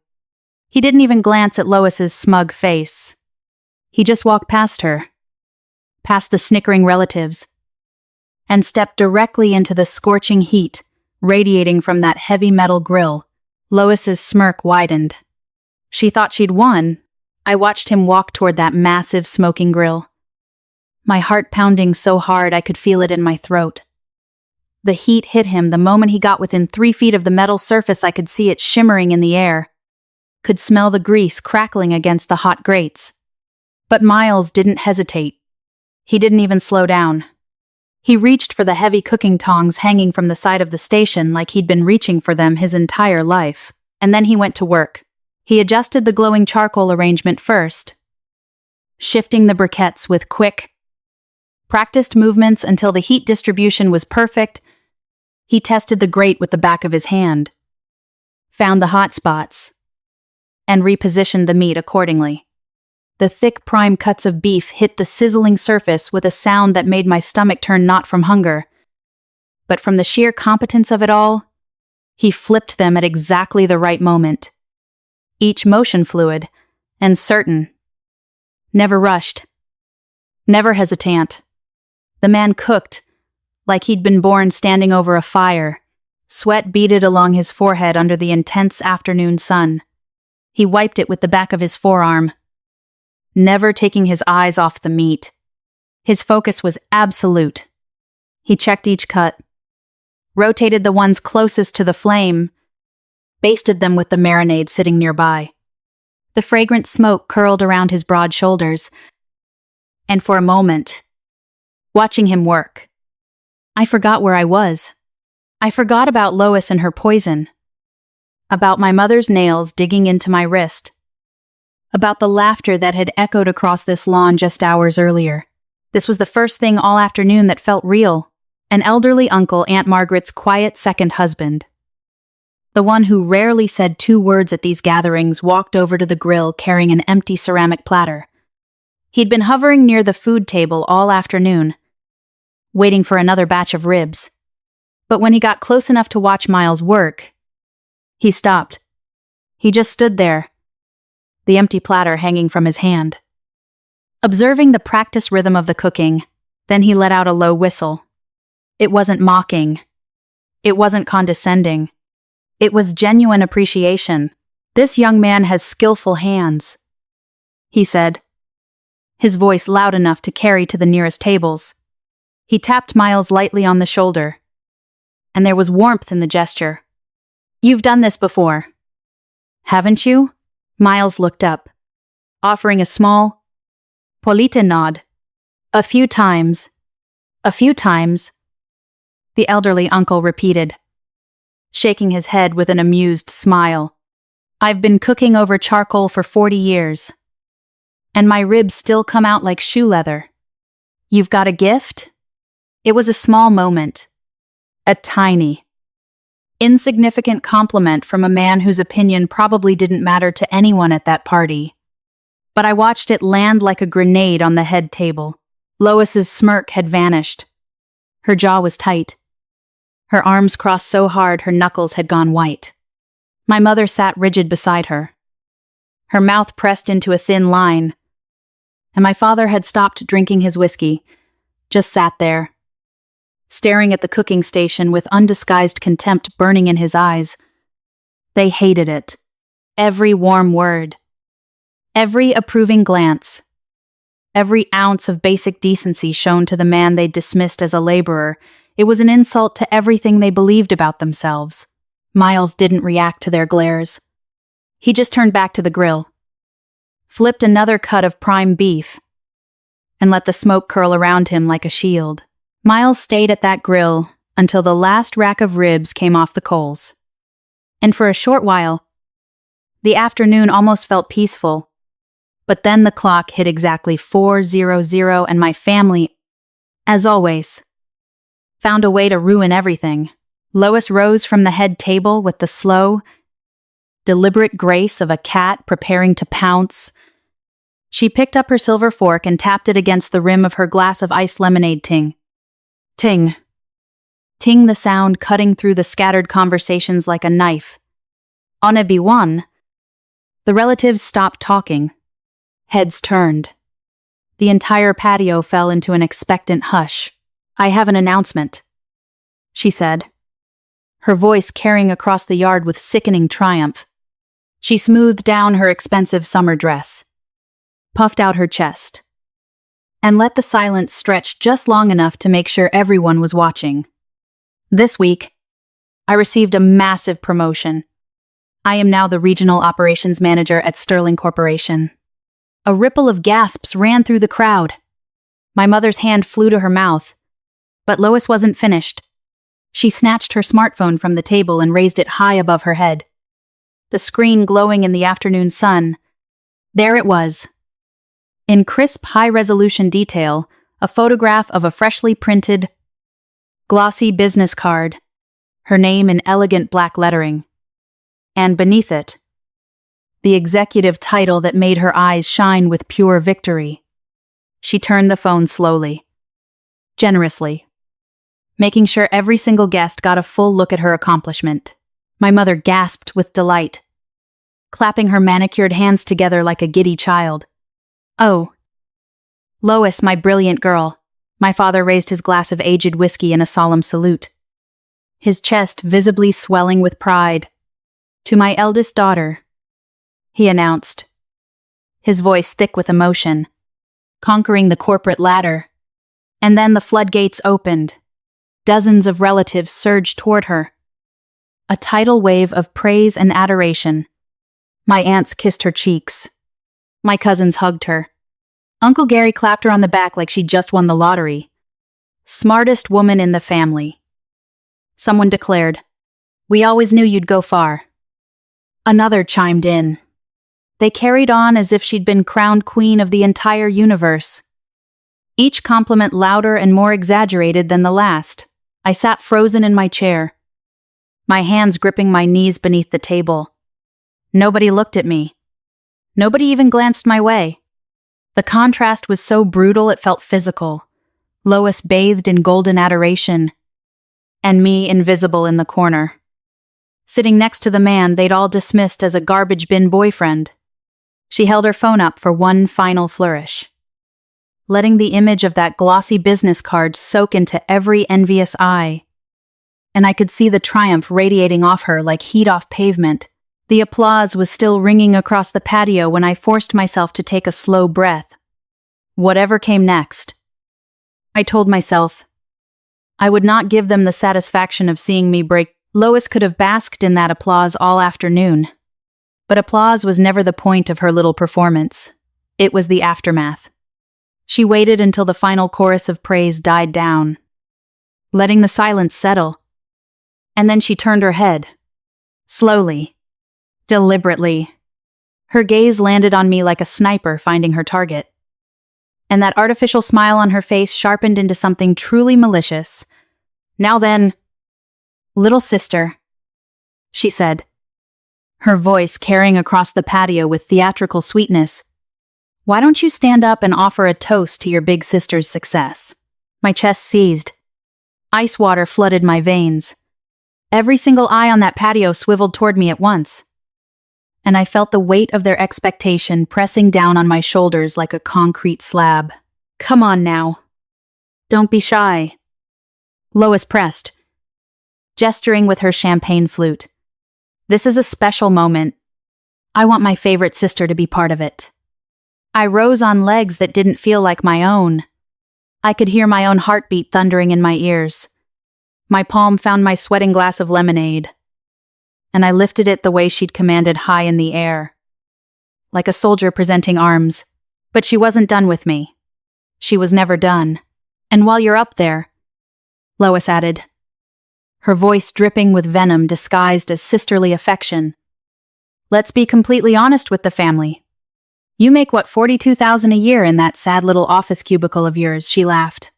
He didn't even glance at Lois's smug face. He just walked past her, past the snickering relatives, and stepped directly into the scorching heat radiating from that heavy metal grill. Lois's smirk widened. She thought she'd won. I watched him walk toward that massive smoking grill, my heart pounding so hard I could feel it in my throat. The heat hit him the moment he got within 3 feet of the metal surface. I could see it shimmering in the air, could smell the grease crackling against the hot grates. But Miles didn't hesitate. He didn't even slow down. He reached for the heavy cooking tongs hanging from the side of the station like he'd been reaching for them his entire life, and then he went to work. He adjusted the glowing charcoal arrangement first, shifting the briquettes with quick, practiced movements until the heat distribution was perfect. He tested the grate with the back of his hand, found the hot spots, and repositioned the meat accordingly. The thick prime cuts of beef hit the sizzling surface with a sound that made my stomach turn not from hunger, but from the sheer competence of it all. He flipped them at exactly the right moment, each motion fluid and certain, never rushed, never hesitant. The man cooked like he'd been born standing over a fire. Sweat beaded along his forehead under the intense afternoon sun. He wiped it with the back of his forearm, never taking his eyes off the meat. His focus was absolute. He checked each cut, rotated the ones closest to the flame, basted them with the marinade sitting nearby. The fragrant smoke curled around his broad shoulders, and for a moment, watching him work, I forgot where I was. I forgot about Lois and her poison, about my mother's nails digging into my wrist, about the laughter that had echoed across this lawn just hours earlier. This was the first thing all afternoon that felt real. An elderly uncle, Aunt Margaret's quiet second husband, the one who rarely said 2 words at these gatherings, walked over to the grill carrying an empty ceramic platter. He'd been hovering near the food table all afternoon, waiting for another batch of ribs. But when he got close enough to watch Miles work, he stopped. He just stood there, the empty platter hanging from his hand. observing the practice rhythm of the cooking. Then he let out a low whistle. It wasn't mocking. It wasn't condescending. It was genuine appreciation. "This young man has skillful hands," he said, his voice loud enough to carry to the nearest tables. He tapped Miles lightly on the shoulder, and there was warmth in the gesture. "You've done this before, haven't you?" Miles looked up, offering a small, polite nod. "A few times. A few times," the elderly uncle repeated, shaking his head with an amused smile. "I've been cooking over charcoal for 40 years, and my ribs still come out like shoe leather. You've got a gift?" It was a small moment, a tiny, insignificant compliment from a man whose opinion probably didn't matter to anyone at that party. But I watched it land like a grenade on the head table. Lois's smirk had vanished. Her jaw was tight. Her arms crossed so hard her knuckles had gone white. My mother sat rigid beside her, her mouth pressed into a thin line, and my father had stopped drinking his whiskey, just sat there, staring at the cooking station with undisguised contempt burning in his eyes. They hated it. Every warm word, every approving glance, every ounce of basic decency shown to the man they'd dismissed as a laborer. It was an insult to everything they believed about themselves. Miles didn't react to their glares. He just turned back to the grill, flipped another cut of prime beef, and let the smoke curl around him like a shield. Miles stayed at that grill until the last rack of ribs came off the coals. And for a short while, the afternoon almost felt peaceful. But then the clock hit exactly 4:00 and my family, as always, found a way to ruin everything. Lois rose from the head table with the slow, deliberate grace of a cat preparing to pounce. She picked up her silver fork and tapped it against the rim of her glass of iced lemonade. Ting. Ting. Ting, the sound cutting through the scattered conversations like a knife. On a B1, the relatives stopped talking. Heads turned. The entire patio fell into an expectant hush. "I have an announcement," she said, her voice carrying across the yard with sickening triumph. She smoothed down her expensive summer dress, puffed out her chest, and let the silence stretch just long enough to make sure everyone was watching. "This week, I received a massive promotion. I am now the regional operations manager at Sterling Corporation." A ripple of gasps ran through the crowd. My mother's hand flew to her mouth, but Lois wasn't finished. She snatched her smartphone from the table and raised it high above her head. The screen glowing in the afternoon sun. There it was. In crisp, high-resolution detail, a photograph of a freshly printed, glossy business card, her name in elegant black lettering. And beneath it, the executive title that made her eyes shine with pure victory. She turned the phone slowly, generously, making sure every single guest got a full look at her accomplishment. My mother gasped with delight, clapping her manicured hands together like a giddy child. "Oh, Lois, my brilliant girl." My father raised his glass of aged whiskey in a solemn salute, his chest visibly swelling with pride. "To my eldest daughter," he announced, his voice thick with emotion, conquering the corporate ladder. And then the floodgates opened. Dozens of relatives surged toward her. A tidal wave of praise and adoration. My aunts kissed her cheeks. My cousins hugged her. Uncle Gary clapped her on the back like she'd just won the lottery. "Smartest woman in the family." Someone declared, "We always knew you'd go far." Another chimed in. They carried on as if she'd been crowned queen of the entire universe. Each compliment louder and more exaggerated than the last. I sat frozen in my chair, my hands gripping my knees beneath the table. Nobody looked at me. Nobody even glanced my way. The contrast was so brutal it felt physical. Lois bathed in golden adoration, and me invisible in the corner, sitting next to the man they'd all dismissed as a garbage bin boyfriend. She held her phone up for one final flourish. letting the image of that glossy business card soak into every envious eye. And I could see the triumph radiating off her like heat off pavement. The applause was still ringing across the patio when I forced myself to take a slow breath. Whatever came next, I told myself, I would not give them the satisfaction of seeing me break. Lois could have basked in that applause all afternoon. But applause was never the point of her little performance. It was the aftermath. She waited until the final chorus of praise died down, letting the silence settle. And then she turned her head. Slowly. Deliberately. Her gaze landed on me like a sniper finding her target. And that artificial smile on her face sharpened into something truly malicious. Now then, little sister, she said, her voice carrying across the patio with theatrical sweetness. Why don't you stand up and offer a toast to your big sister's success? My chest seized. Ice water flooded my veins. Every single eye on that patio swiveled toward me at once. And I felt the weight of their expectation pressing down on my shoulders like a concrete slab. Come on now. Don't be shy. Lois pressed, gesturing with her champagne flute. This is a special moment. I want my favorite sister to be part of it. I rose on legs that didn't feel like my own. I could hear my own heartbeat thundering in my ears. My palm found my sweating glass of lemonade, and I lifted it the way she'd commanded high in the air, like a soldier presenting arms. But she wasn't done with me. She was never done. And while you're up there, Lois added, her voice dripping with venom disguised as sisterly affection, let's be completely honest with the family. You make what, $42,000 a year in that sad little office cubicle of yours, she laughed.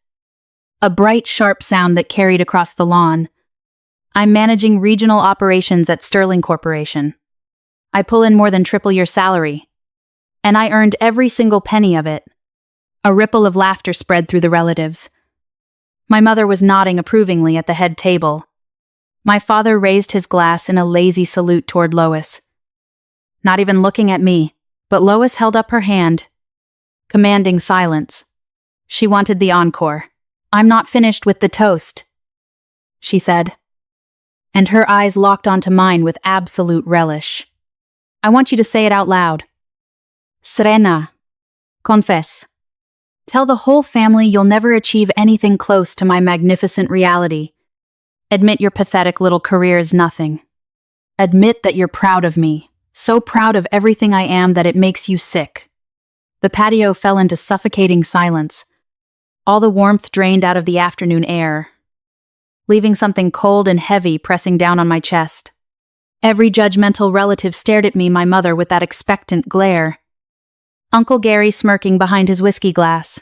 A bright, sharp sound that carried across the lawn. I'm managing regional operations at Sterling Corporation. I pull in more than triple your salary. And I earned every single penny of it. A ripple of laughter spread through the relatives. My mother was nodding approvingly at the head table. My father raised his glass in a lazy salute toward Lois. Not even looking at me, but Lois held up her hand, commanding silence. She wanted the encore. I'm not finished with the toast, she said. And her eyes locked onto mine with absolute relish. I want you to say it out loud. Serena. Confess. Tell the whole family you'll never achieve anything close to my magnificent reality. Admit your pathetic little career is nothing. Admit that you're proud of me, so proud of everything I am that it makes you sick. The patio fell into suffocating silence. All the warmth drained out of the afternoon air, leaving something cold and heavy pressing down on my chest. Every judgmental relative stared at me, my mother with that expectant glare. Uncle Gary smirking behind his whiskey glass.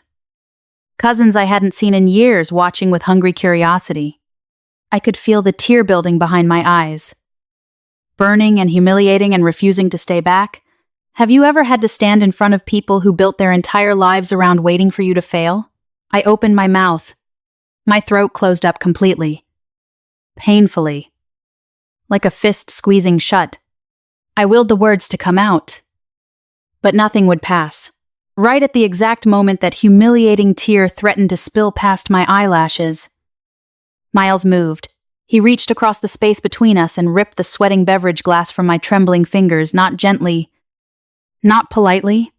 Cousins I hadn't seen in years watching with hungry curiosity. I could feel the tear building behind my eyes. Burning and humiliating and refusing to stay back. Have you ever had to stand in front of people who built their entire lives around waiting for you to fail? I opened my mouth. My throat closed up completely. Painfully. Like a fist squeezing shut. I willed the words to come out. But nothing would pass. Right at the exact moment that humiliating tear threatened to spill past my eyelashes, Miles moved. He reached across the space between us and ripped the sweating beverage glass from my trembling fingers, not gently, not politely.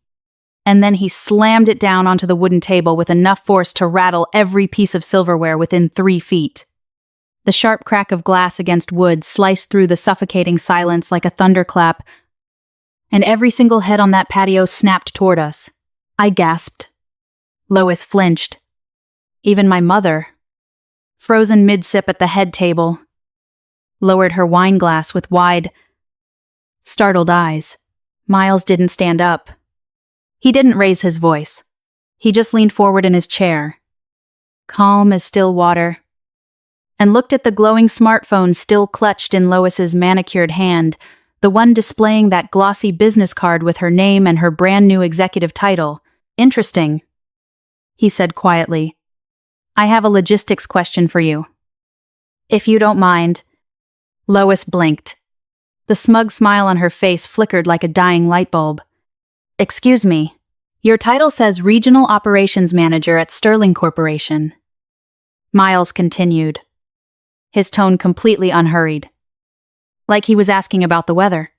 And then he slammed it down onto the wooden table with enough force to rattle every piece of silverware within 3 feet. The sharp crack of glass against wood sliced through the suffocating silence like a thunderclap, and every single head on that patio snapped toward us. I gasped. Lois flinched. Even my mother, frozen mid-sip at the head table, lowered her wine glass with wide, startled eyes. Miles didn't stand up. He didn't raise his voice. He just leaned forward in his chair, calm as still water, and looked at the glowing smartphone still clutched in Lois's manicured hand, the one displaying that glossy business card with her name and her brand new executive title. Interesting, he said quietly. I have a logistics question for you. If you don't mind. Lois blinked. The smug smile on her face flickered like a dying light bulb. Excuse me, Your title says Regional Operations Manager at Sterling Corporation. Miles continued, his tone completely unhurried, like he was asking about the weather.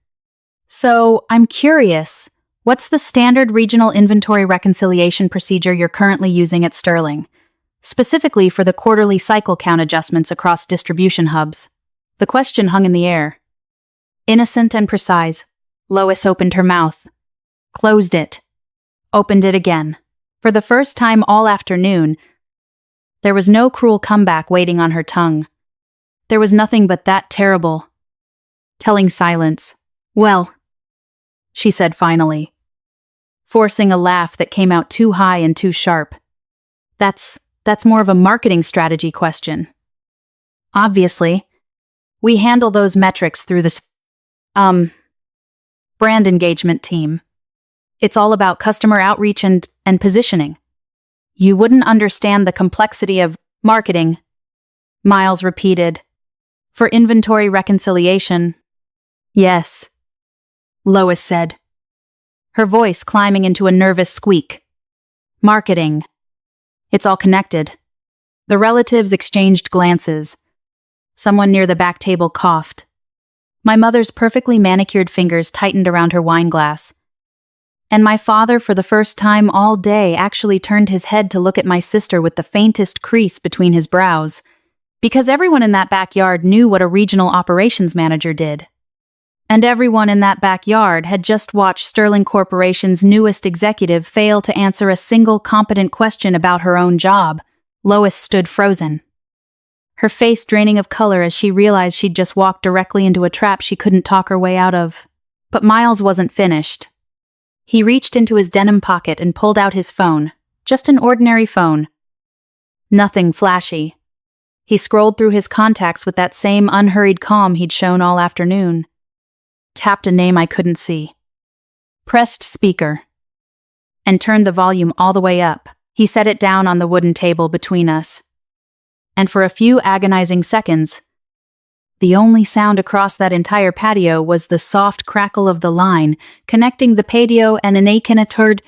So, I'm curious, what's the standard regional inventory reconciliation procedure you're currently using at Sterling, specifically for the quarterly cycle count adjustments across distribution hubs? The question hung in the air. Innocent and precise, Lois opened her mouth, closed it, opened it again. For the first time all afternoon, there was no cruel comeback waiting on her tongue. There was nothing but that terrible, telling silence. Well, she said finally, forcing a laugh that came out too high and too sharp. That's more of a marketing strategy question. Obviously, we handle those metrics through this, brand engagement team. It's all about customer outreach and positioning. You wouldn't understand the complexity of marketing, Miles repeated. For inventory reconciliation. Yes, Lois said, her voice climbing into a nervous squeak. Marketing. It's all connected. The relatives exchanged glances. Someone near the back table coughed. My mother's perfectly manicured fingers tightened around her wine glass. And my father, for the first time all day, actually turned his head to look at my sister with the faintest crease between his brows, because everyone in that backyard knew what a regional operations manager did. And everyone in that backyard had just watched Sterling Corporation's newest executive fail to answer a single competent question about her own job. Lois stood frozen, her face draining of color as she realized she'd just walked directly into a trap she couldn't talk her way out of. But Miles wasn't finished. He reached into his denim pocket and pulled out his phone, just an ordinary phone. Nothing flashy. He scrolled through his contacts with that same unhurried calm he'd shown all afternoon. Tapped a name I couldn't see. Pressed speaker. And turned the volume all the way up. He set it down on the wooden table between us. And for a few agonizing seconds, the only sound across that entire patio was the soft crackle of the line connecting the patio and an Akinaterd.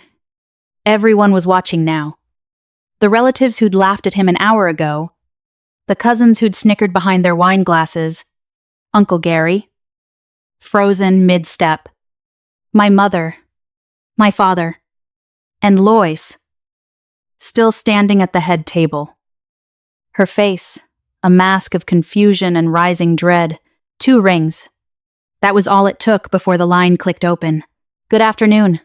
Everyone was watching now. The relatives who'd laughed at him an hour ago, the cousins who'd snickered behind their wine glasses, Uncle Gary, frozen mid-step, my mother, my father, and Lois, still standing at the head table. Her face, a mask of confusion and rising dread. 2 rings. That was all it took before the line clicked open. Good afternoon.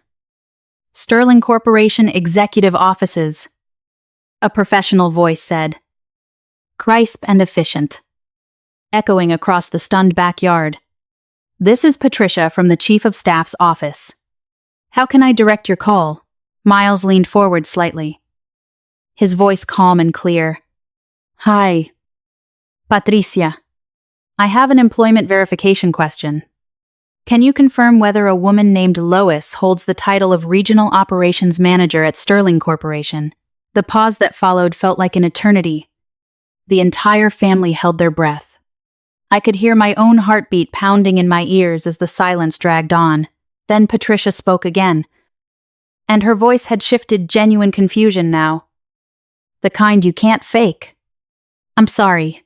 Sterling Corporation Executive Offices. A professional voice said. Crisp and efficient. Echoing across the stunned backyard. This is Patricia from the Chief of Staff's office. How can I direct your call? Miles leaned forward slightly, his voice calm and clear. Hi. Patricia. I have an employment verification question. Can you confirm whether a woman named Lois holds the title of Regional Operations Manager at Sterling Corporation? The pause that followed felt like an eternity. The entire family held their breath. I could hear my own heartbeat pounding in my ears as the silence dragged on. Then Patricia spoke again. And her voice had shifted genuine confusion now. The kind you can't fake. I'm sorry.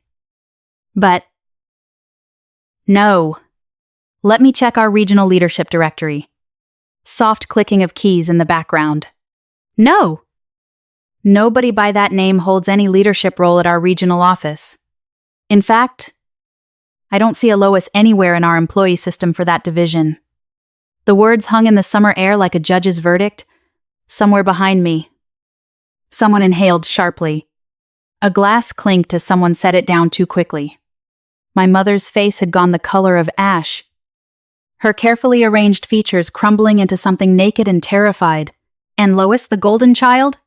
But... No. Let me check our regional leadership directory. Soft clicking of keys in the background. No! Nobody by that name holds any leadership role at our regional office. In fact, I don't see a Lois anywhere in our employee system for that division. The words hung in the summer air like a judge's verdict. Somewhere behind me. Someone inhaled sharply. A glass clinked as someone set it down too quickly. My mother's face had gone the color of ash, her carefully arranged features crumbling into something naked and terrified. And Lois, the golden child?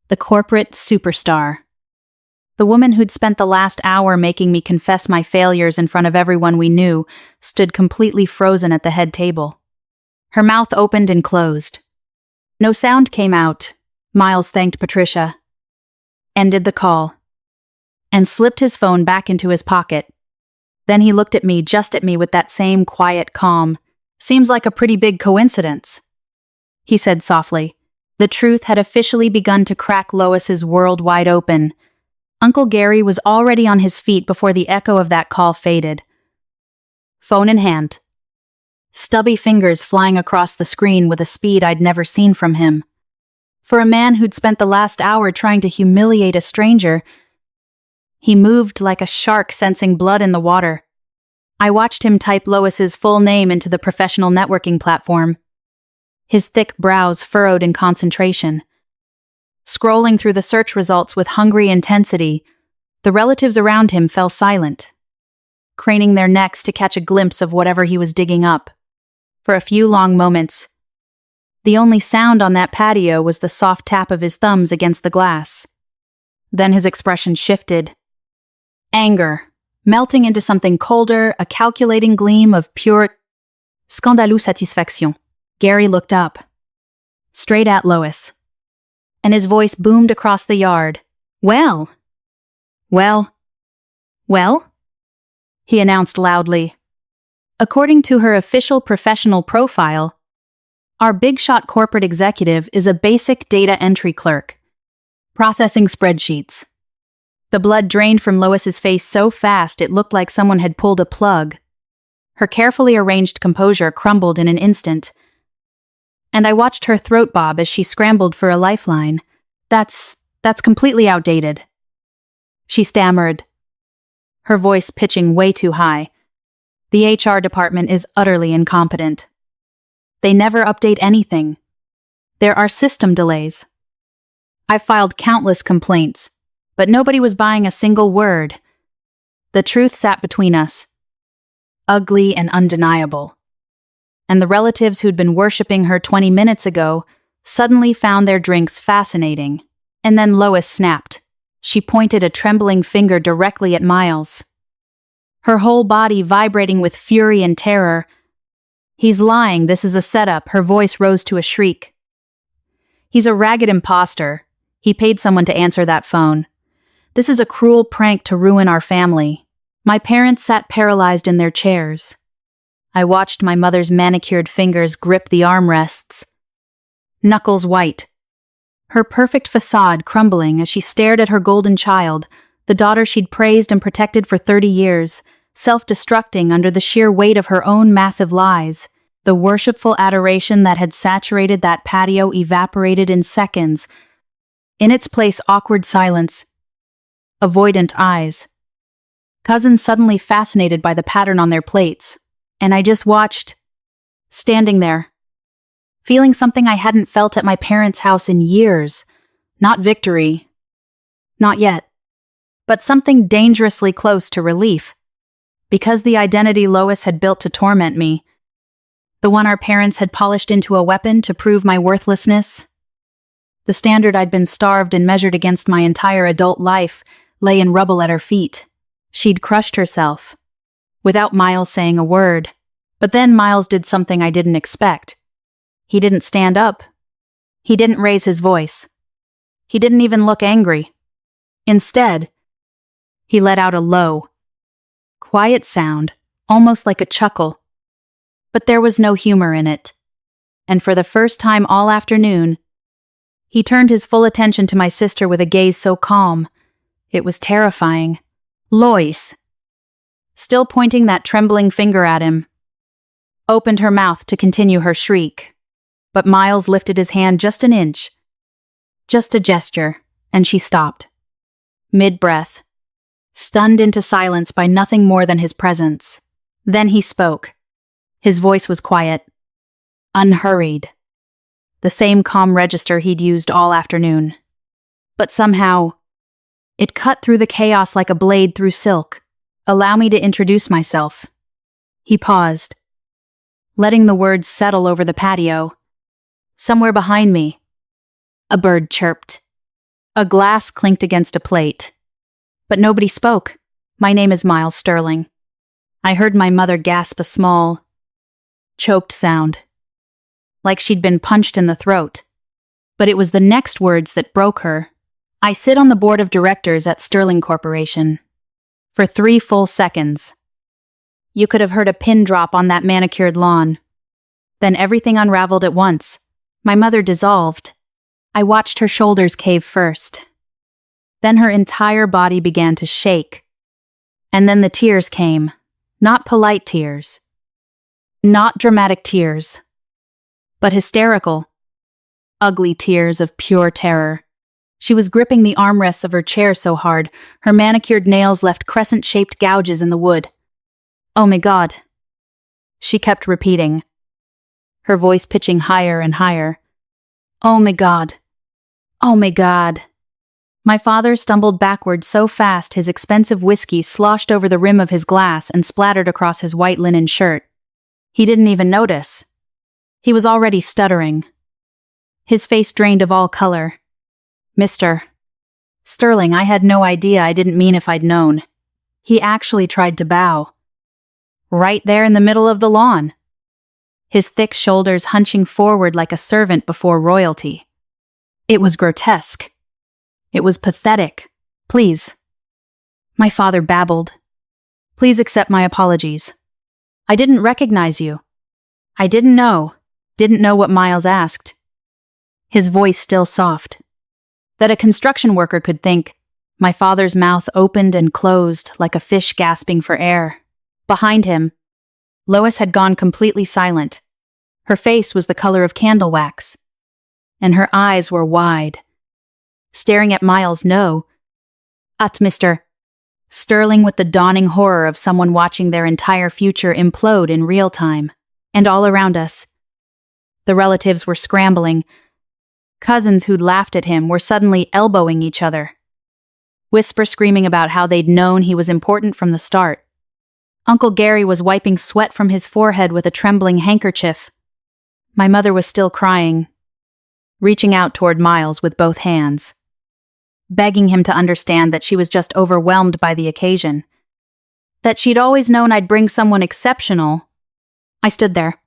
The corporate superstar. The woman who'd spent the last hour making me confess my failures in front of everyone we knew stood completely frozen at the head table. Her mouth opened and closed. No sound came out. Miles thanked Patricia, ended the call, and slipped his phone back into his pocket. Then he looked at me, just at me, with that same quiet calm. Seems like a pretty big coincidence, he said softly. The truth had officially begun to crack Lois's world wide open. Uncle Gary was already on his feet before the echo of that call faded. Phone in hand. Stubby fingers flying across the screen with a speed I'd never seen from him. For a man who'd spent the last hour trying to humiliate a stranger, he moved like a shark sensing blood in the water. I watched him type Lois's full name into the professional networking platform, his thick brows furrowed in concentration. Scrolling through the search results with hungry intensity, the relatives around him fell silent, craning their necks to catch a glimpse of whatever he was digging up. For a few long moments, the only sound on that patio was the soft tap of his thumbs against the glass. Then his expression shifted. Anger, melting into something colder, a calculating gleam of pure, scandaleux satisfaction. Gary looked up, straight at Lois, and his voice boomed across the yard. Well, he announced loudly. According to her official professional profile, our big-shot corporate executive is a basic data entry clerk, processing spreadsheets. The blood drained from Lois's face so fast it looked like someone had pulled a plug. Her carefully arranged composure crumbled in an instant, and I watched her throat bob as she scrambled for a lifeline. That's completely outdated. She stammered, her voice pitching way too high. The HR department is utterly incompetent. They never update anything. There are system delays. I filed countless complaints, but nobody was buying a single word. The truth sat between us, ugly and undeniable. And the relatives who'd been worshipping her 20 minutes ago suddenly found their drinks fascinating. And then Lois snapped. She pointed a trembling finger directly at Miles, her whole body vibrating with fury and terror. He's lying, this is a setup. Her voice rose to a shriek. He's a ragged imposter. He paid someone to answer that phone. This is a cruel prank to ruin our family. My parents sat paralyzed in their chairs. I watched my mother's manicured fingers grip the armrests, knuckles white, her perfect facade crumbling as she stared at her golden child, the daughter she'd praised and protected for 30 years, self-destructing under the sheer weight of her own massive lies. The worshipful adoration that had saturated that patio evaporated in seconds. In its place, awkward silence, avoidant eyes. Cousins suddenly fascinated by the pattern on their plates, and I just watched, standing there, feeling something I hadn't felt at my parents' house in years. Not victory. Not yet. But something dangerously close to relief. Because the identity Lois had built to torment me, the one our parents had polished into a weapon to prove my worthlessness, the standard I'd been starved and measured against my entire adult life, lay in rubble at her feet. She'd crushed herself, without Miles saying a word. But then Miles did something I didn't expect. He didn't stand up. He didn't raise his voice. He didn't even look angry. Instead, he let out a low, quiet sound, almost like a chuckle. But there was no humor in it. And for the first time all afternoon, he turned his full attention to my sister with a gaze so calm. It was terrifying. Lois, still pointing that trembling finger at him, opened her mouth to continue her shriek. But Miles lifted his hand just an inch. Just a gesture, and she stopped. Mid-breath, stunned into silence by nothing more than his presence. Then he spoke. His voice was quiet, unhurried, the same calm register he'd used all afternoon. But somehow, it cut through the chaos like a blade through silk. Allow me to introduce myself. He paused, letting the words settle over the patio. Somewhere behind me, a bird chirped. A glass clinked against a plate. But nobody spoke. My name is Miles Sterling. I heard my mother gasp a small, choked sound, like she'd been punched in the throat. But it was the next words that broke her. I sit on the board of directors at Sterling Corporation. For 3 full seconds. You could have heard a pin drop on that manicured lawn. Then everything unraveled at once. My mother dissolved, I watched her shoulders cave first. Then her entire body began to shake. And then the tears came. Not polite tears. Not dramatic tears. But hysterical, ugly tears of pure terror. She was gripping the armrests of her chair so hard, her manicured nails left crescent-shaped gouges in the wood. "Oh my God," she kept repeating, her voice pitching higher and higher. "Oh my God. Oh my God." My father stumbled backward so fast his expensive whiskey sloshed over the rim of his glass and splattered across his white linen shirt. He didn't even notice. He was already stuttering. His face drained of all color. "Mr. Sterling, I had no idea. I didn't mean if I'd known." He actually tried to bow. Right there in the middle of the lawn. His thick shoulders hunching forward like a servant before royalty. It was grotesque. It was pathetic. "Please." My father babbled. "Please accept my apologies. I didn't recognize you. I didn't know what Miles asked." His voice still soft. That a construction worker could think. My father's mouth opened and closed like a fish gasping for air. Behind him, Lois had gone completely silent. Her face was the color of candle wax, and her eyes were wide, staring at Miles. "No. At Mr. Sterling," with the dawning horror of someone watching their entire future implode in real time. And all around us, the relatives were scrambling. Cousins who'd laughed at him were suddenly elbowing each other. Whisper screaming about how they'd known he was important from the start. Uncle Gary was wiping sweat from his forehead with a trembling handkerchief. My mother was still crying, reaching out toward Miles with both hands, begging him to understand that she was just overwhelmed by the occasion. That she'd always known I'd bring someone exceptional. I stood there,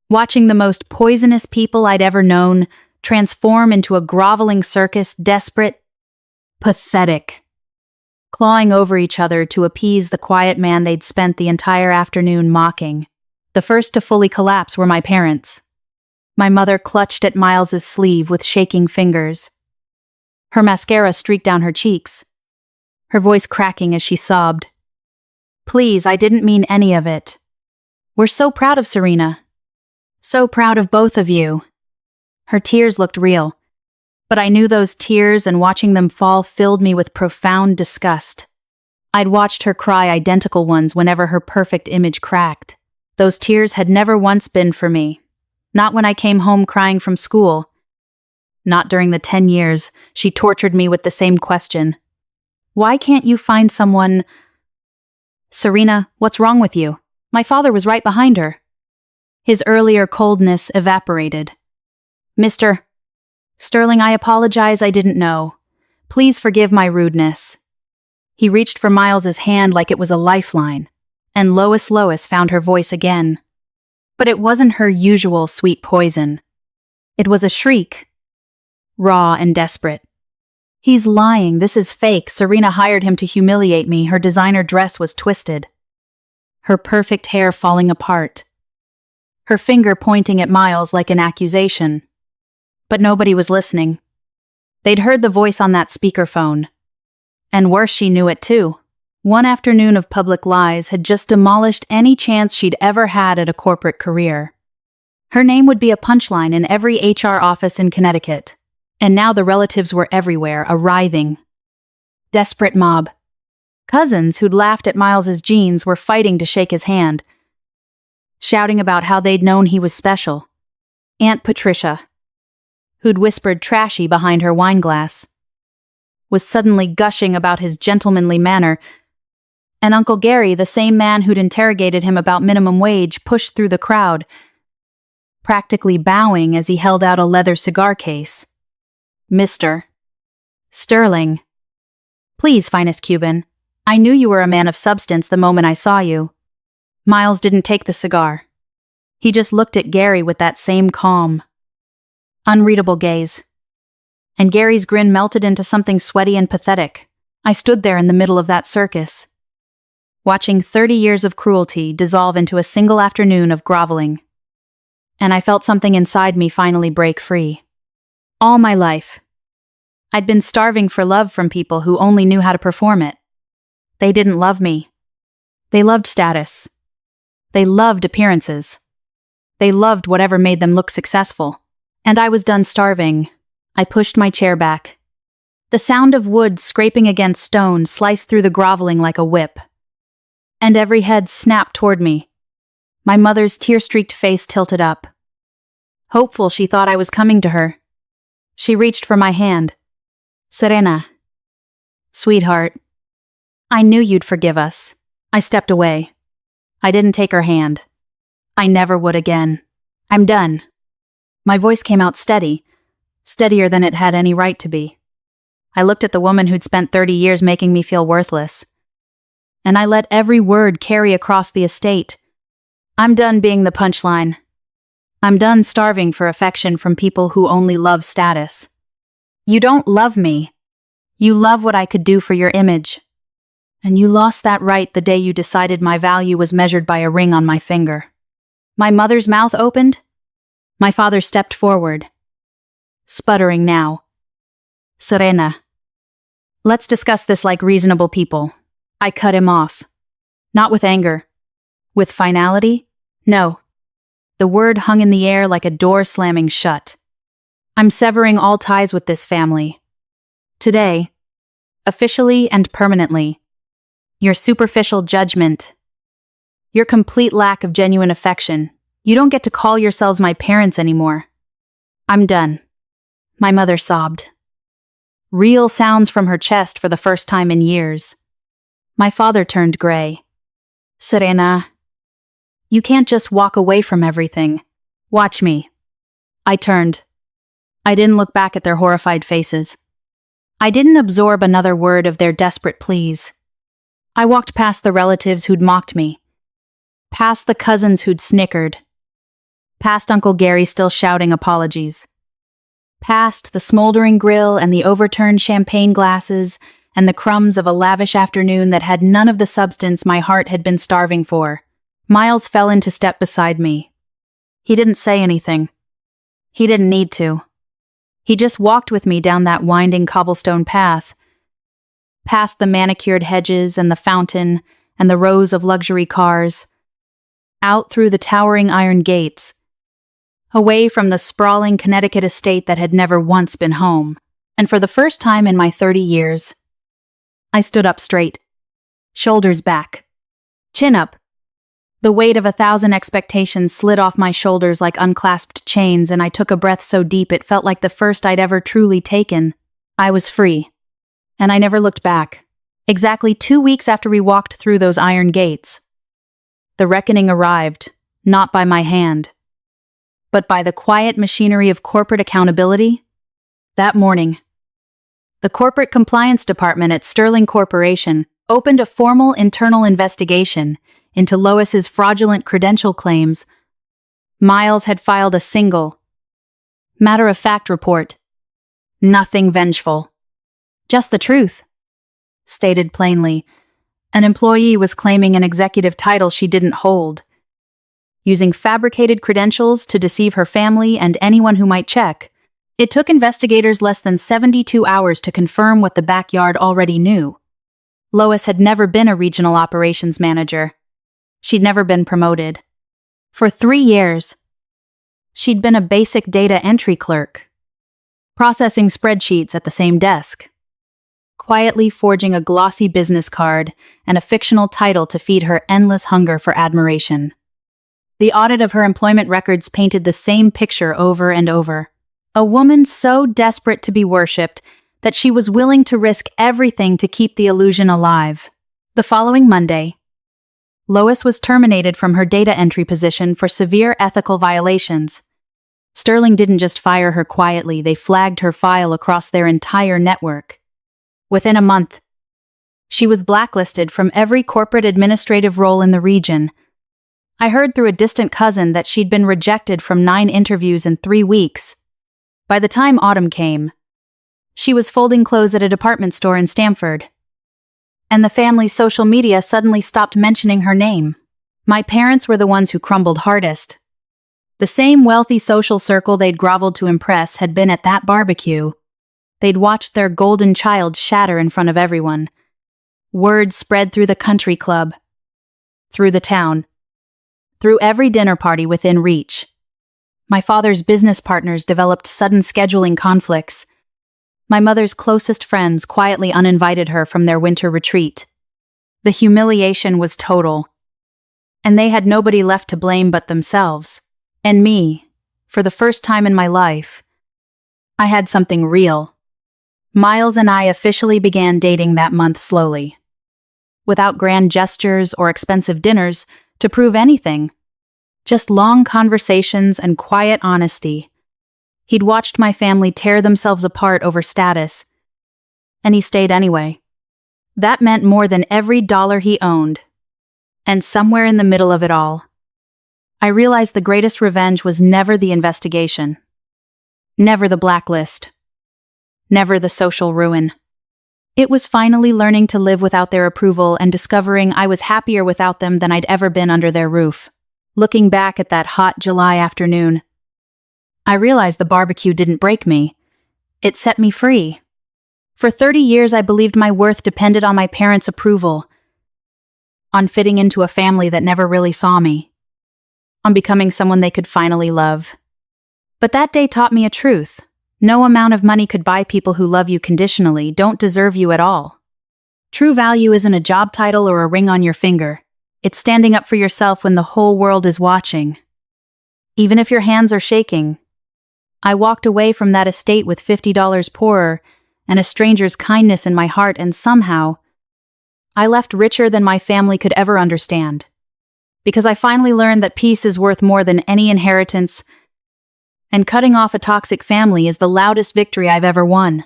watching the most poisonous people I'd ever known transform into a groveling circus, desperate, pathetic, clawing over each other to appease the quiet man they'd spent the entire afternoon mocking. The first to fully collapse were my parents. My mother clutched at Miles's sleeve with shaking fingers. Her mascara streaked down her cheeks, her voice cracking as she sobbed. "Please, I didn't mean any of it. We're so proud of Serena. So proud of both of you." Her tears looked real, but I knew those tears, and watching them fall filled me with profound disgust. I'd watched her cry identical ones whenever her perfect image cracked. Those tears had never once been for me. Not when I came home crying from school. Not during the 10 years she tortured me with the same question. "Why can't you find someone—" "Serena, what's wrong with you?" My father was right behind her. His earlier coldness evaporated. "Mr. Sterling, I apologize, I didn't know. Please forgive my rudeness." He reached for Miles's hand like it was a lifeline, and Lois found her voice again. But it wasn't her usual sweet poison. It was a shriek, raw and desperate. "He's lying, this is fake. Serena hired him to humiliate me. Her designer dress was twisted. Her perfect hair falling apart. Her finger pointing at Miles like an accusation." But nobody was listening. They'd heard the voice on that speakerphone. And worse, she knew it too. One afternoon of public lies had just demolished any chance she'd ever had at a corporate career. Her name would be a punchline in every HR office in Connecticut. And now the relatives were everywhere, a writhing, desperate mob. Cousins who'd laughed at Miles's jeans were fighting to shake his hand, shouting about how they'd known he was special. Aunt Patricia, who'd whispered trashy behind her wine glass, was suddenly gushing about his gentlemanly manner, and Uncle Gary, the same man who'd interrogated him about minimum wage, pushed through the crowd, practically bowing as he held out a leather cigar case. "Mr. Sterling, please, finest Cuban. I knew you were a man of substance the moment I saw you." Miles didn't take the cigar. He just looked at Gary with that same calm, unreadable gaze. And Gary's grin melted into something sweaty and pathetic. I stood there in the middle of that circus, watching 30 years of cruelty dissolve into a single afternoon of groveling. And I felt something inside me finally break free. All my life. I'd been starving for love from people who only knew how to perform it. They didn't love me. They loved status. They loved appearances. They loved whatever made them look successful. And I was done starving. I pushed my chair back. The sound of wood scraping against stone sliced through the groveling like a whip. And every head snapped toward me. My mother's tear-streaked face tilted up. Hopeful, she thought I was coming to her. She reached for my hand. Serena. Sweetheart. I knew you'd forgive us. I stepped away. I didn't take her hand. I never would again. I'm done. My voice came out steady, steadier than it had any right to be. I looked at the woman who'd spent 30 years making me feel worthless. And I let every word carry across the estate. I'm done being the punchline. I'm done starving for affection from people who only love status. You don't love me. You love what I could do for your image. And you lost that right the day you decided my value was measured by a ring on my finger. My mother's mouth opened. My father stepped forward. Sputtering now. Serena. Let's discuss this like reasonable people. I cut him off. Not with anger. With finality? No. The word hung in the air like a door slamming shut. I'm severing all ties with this family. Today. Officially and permanently. Your superficial judgment. Your complete lack of genuine affection. You don't get to call yourselves my parents anymore. I'm done. My mother sobbed. Real sounds from her chest for the first time in years. My father turned gray. Serena. You can't just walk away from everything. Watch me. I turned. I didn't look back at their horrified faces. I didn't absorb another word of their desperate pleas. I walked past the relatives who'd mocked me. Past the cousins who'd snickered. Past Uncle Gary still shouting apologies. Past the smoldering grill and the overturned champagne glasses and the crumbs of a lavish afternoon that had none of the substance my heart had been starving for. Miles fell into step beside me. He didn't say anything. He didn't need to. He just walked with me down that winding cobblestone path, past the manicured hedges and the fountain and the rows of luxury cars, out through the towering iron gates, away from the sprawling Connecticut estate that had never once been home. And for the first time in my 30 years, I stood up straight, shoulders back, chin up. The weight of 1,000 expectations slid off my shoulders like unclasped chains, and I took a breath so deep it felt like the first I'd ever truly taken. I was free. And I never looked back. Exactly 2 weeks after we walked through those iron gates, the reckoning arrived, not by my hand, but by the quiet machinery of corporate accountability. That morning, the corporate compliance department at Sterling Corporation opened a formal internal investigation into Lois's fraudulent credential claims. Miles had filed a single, matter-of-fact report. Nothing vengeful. Just the truth. Stated plainly, an employee was claiming an executive title she didn't hold, using fabricated credentials to deceive her family and anyone who might check. It took investigators less than 72 hours to confirm what the backyard already knew. Lois had never been a regional operations manager. She'd never been promoted. For 3 years, she'd been a basic data entry clerk, processing spreadsheets at the same desk, quietly forging a glossy business card and a fictional title to feed her endless hunger for admiration. The audit of her employment records painted the same picture over and over. A woman so desperate to be worshipped that she was willing to risk everything to keep the illusion alive. The following Monday, Lois was terminated from her data entry position for severe ethical violations. Sterling didn't just fire her quietly, they flagged her file across their entire network. Within a month, she was blacklisted from every corporate administrative role in the region. I heard through a distant cousin that she'd been rejected from 9 interviews in 3 weeks. By the time autumn came, she was folding clothes at a department store in Stamford. And the family's social media suddenly stopped mentioning her name. My parents were the ones who crumbled hardest. The same wealthy social circle they'd groveled to impress had been at that barbecue. They'd watched their golden child shatter in front of everyone. Word spread through the country club, through the town, through every dinner party within reach. My father's business partners developed sudden scheduling conflicts. My mother's closest friends quietly uninvited her from their winter retreat. The humiliation was total. And they had nobody left to blame but themselves. And me, for the first time in my life, I had something real. Miles and I officially began dating that month slowly. Without grand gestures or expensive dinners to prove anything. Just long conversations and quiet honesty. He'd watched my family tear themselves apart over status, and he stayed anyway. That meant more than every dollar he owned. And somewhere in the middle of it all, I realized the greatest revenge was never the investigation. Never the blacklist. Never the social ruin. It was finally learning to live without their approval and discovering I was happier without them than I'd ever been under their roof. Looking back at that hot July afternoon, I realized the barbecue didn't break me. It set me free. For 30 years, I believed my worth depended on my parents' approval, on fitting into a family that never really saw me, on becoming someone they could finally love. But that day taught me a truth. No amount of money could buy people who love you conditionally, don't deserve you at all. True value isn't a job title or a ring on your finger. It's standing up for yourself when the whole world is watching. Even if your hands are shaking. I walked away from that estate with $50 poorer and a stranger's kindness in my heart, and somehow, I left richer than my family could ever understand. Because I finally learned that peace is worth more than any inheritance, and cutting off a toxic family is the loudest victory I've ever won.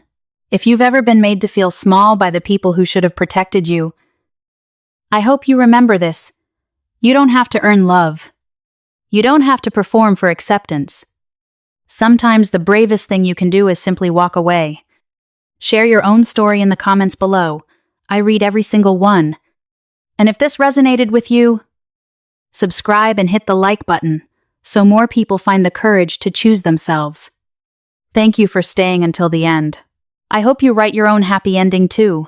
If you've ever been made to feel small by the people who should have protected you, I hope you remember this. You don't have to earn love. You don't have to perform for acceptance. Sometimes the bravest thing you can do is simply walk away. Share your own story in the comments below. I read every single one. And if this resonated with you, subscribe and hit the like button so more people find the courage to choose themselves. Thank you for staying until the end. I hope you write your own happy ending too.